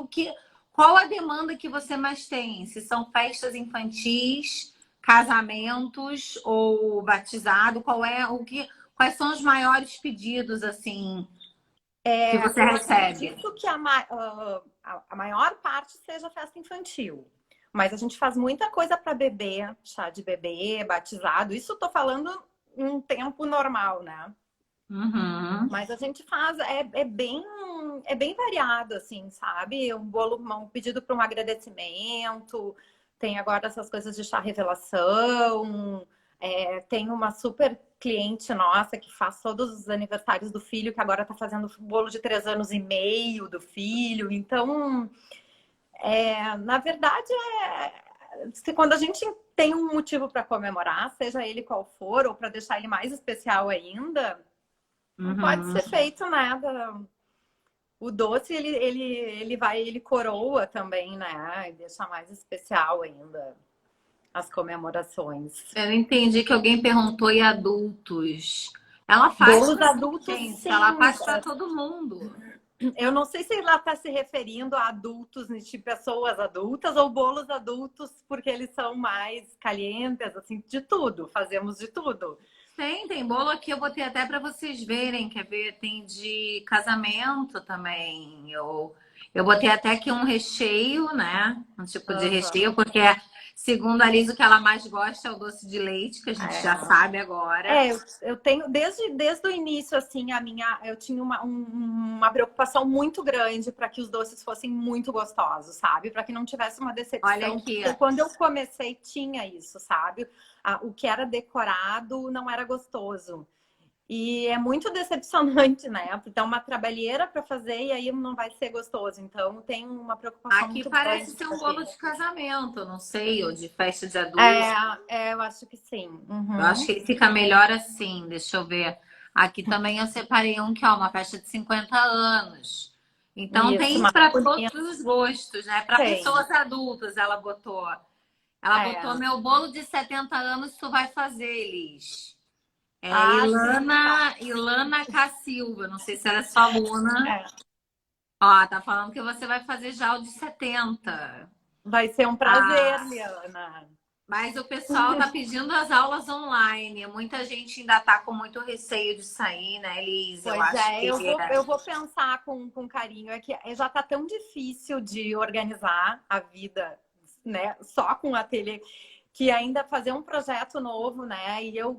qual a demanda que você mais tem? Se são festas infantis, casamentos ou batizado, quais são os maiores pedidos assim que você Eu recebe? acredito que a maior parte seja festa infantil. Mas a gente faz muita coisa para bebê, chá de bebê, batizado. Isso eu tô falando em um tempo normal, né? Uhum. Mas a gente faz, é bem variado, assim, sabe? Um pedido para um agradecimento, tem agora essas coisas de chá revelação, tem uma super cliente nossa que faz todos os aniversários do filho, que agora está fazendo bolo de 3 anos e meio do filho. Então, na verdade, quando a gente tem um motivo para comemorar, seja ele qual for, ou para deixar ele mais especial ainda. Não pode Uhum. ser feito nada. O doce, ele coroa também, né? E deixa mais especial ainda as comemorações. Eu entendi que alguém perguntou e adultos. Ela faz Bolos para adultos, gente, ela sim. faz para todo mundo. Eu não sei se ela está se referindo a adultos, de pessoas adultas, ou bolos adultos, porque eles são mais calientes, assim, de tudo. Fazemos de tudo. Tem bolo aqui, eu botei até para vocês verem, quer ver? Tem de casamento também. Eu botei até aqui um recheio, né? Um tipo de Aham. recheio, porque segundo a Liz, o que ela mais gosta é o doce de leite, que a gente já É. sabe agora. Eu tenho, desde o início, assim, eu tinha uma preocupação muito grande para que os doces fossem muito gostosos, sabe? Para que não tivesse uma Olha decepção, aqui, porque quando eu comecei tinha isso, sabe? O que era decorado não era gostoso. E é muito decepcionante, né? Então, uma trabalheira para fazer e aí não vai ser gostoso. Então, tem uma preocupação aqui muito parece grande ser de um bolo fazer. de casamento, não sei, ou de festa de adulto. Eu acho que sim. Eu acho Uhum. que ele fica melhor assim, deixa eu ver. Aqui também eu separei um que é uma festa de 50 anos. Então Isso, tem mais para todos bonito os gostos, né? Para tem. pessoas adultas, ela botou. Ela botou É. meu bolo de 70 anos, tu vai fazer, Elis. É Ah, sim, tá. Ilana Cacilva, não sei se ela é sua aluna. É. Ó, tá falando que você vai fazer já o de 70. Vai ser um prazer, Ah, Liana. mas o pessoal tá pedindo as aulas online. Muita gente ainda tá com muito receio de sair, né, Elis? Eu Pois acho é, que eu vou pensar com carinho. É que já tá tão difícil de organizar a vida, né? Só com o ateliê, que ainda fazer um projeto novo, né? E eu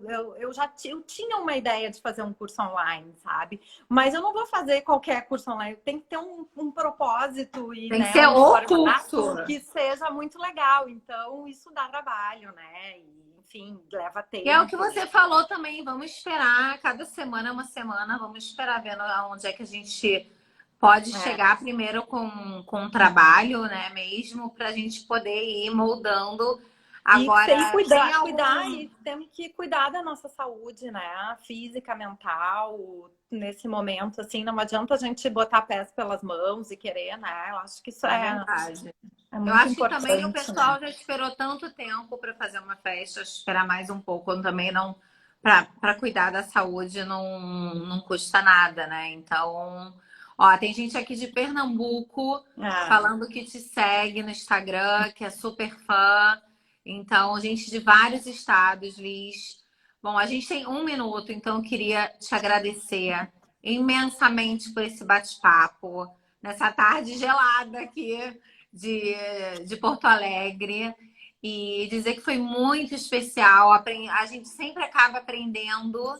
tinha uma ideia de fazer um curso online, sabe? Mas eu não vou fazer qualquer curso online. Tem que ter um propósito e, tem que né, ser um o curso. formato que seja muito legal. Então, isso dá trabalho, né? E, enfim, leva E é o que tempo. você falou também. Vamos esperar, cada semana é uma semana, vamos esperar vendo aonde é que a gente pode É. chegar primeiro com o trabalho, né, mesmo, para a gente poder ir moldando. E Agora, tem cuidar algum. e temos que cuidar da nossa saúde, né? Física, mental, nesse momento, assim, não adianta a gente botar pés pelas mãos e querer, né? Eu acho que isso É é verdade. Eu muito acho que também o importante, né? pessoal já esperou tanto tempo para fazer uma festa, esperar mais um pouco, também não para cuidar da saúde não custa nada, né? Então, Ó, tem gente aqui de Pernambuco Ah, falando que te segue no Instagram, que é super fã. Então, gente de vários estados, Liz. Bom, a gente tem 1 minuto, então eu queria te agradecer imensamente por esse bate-papo nessa tarde gelada aqui de, de Porto Alegre e dizer que foi muito especial. A gente sempre acaba aprendendo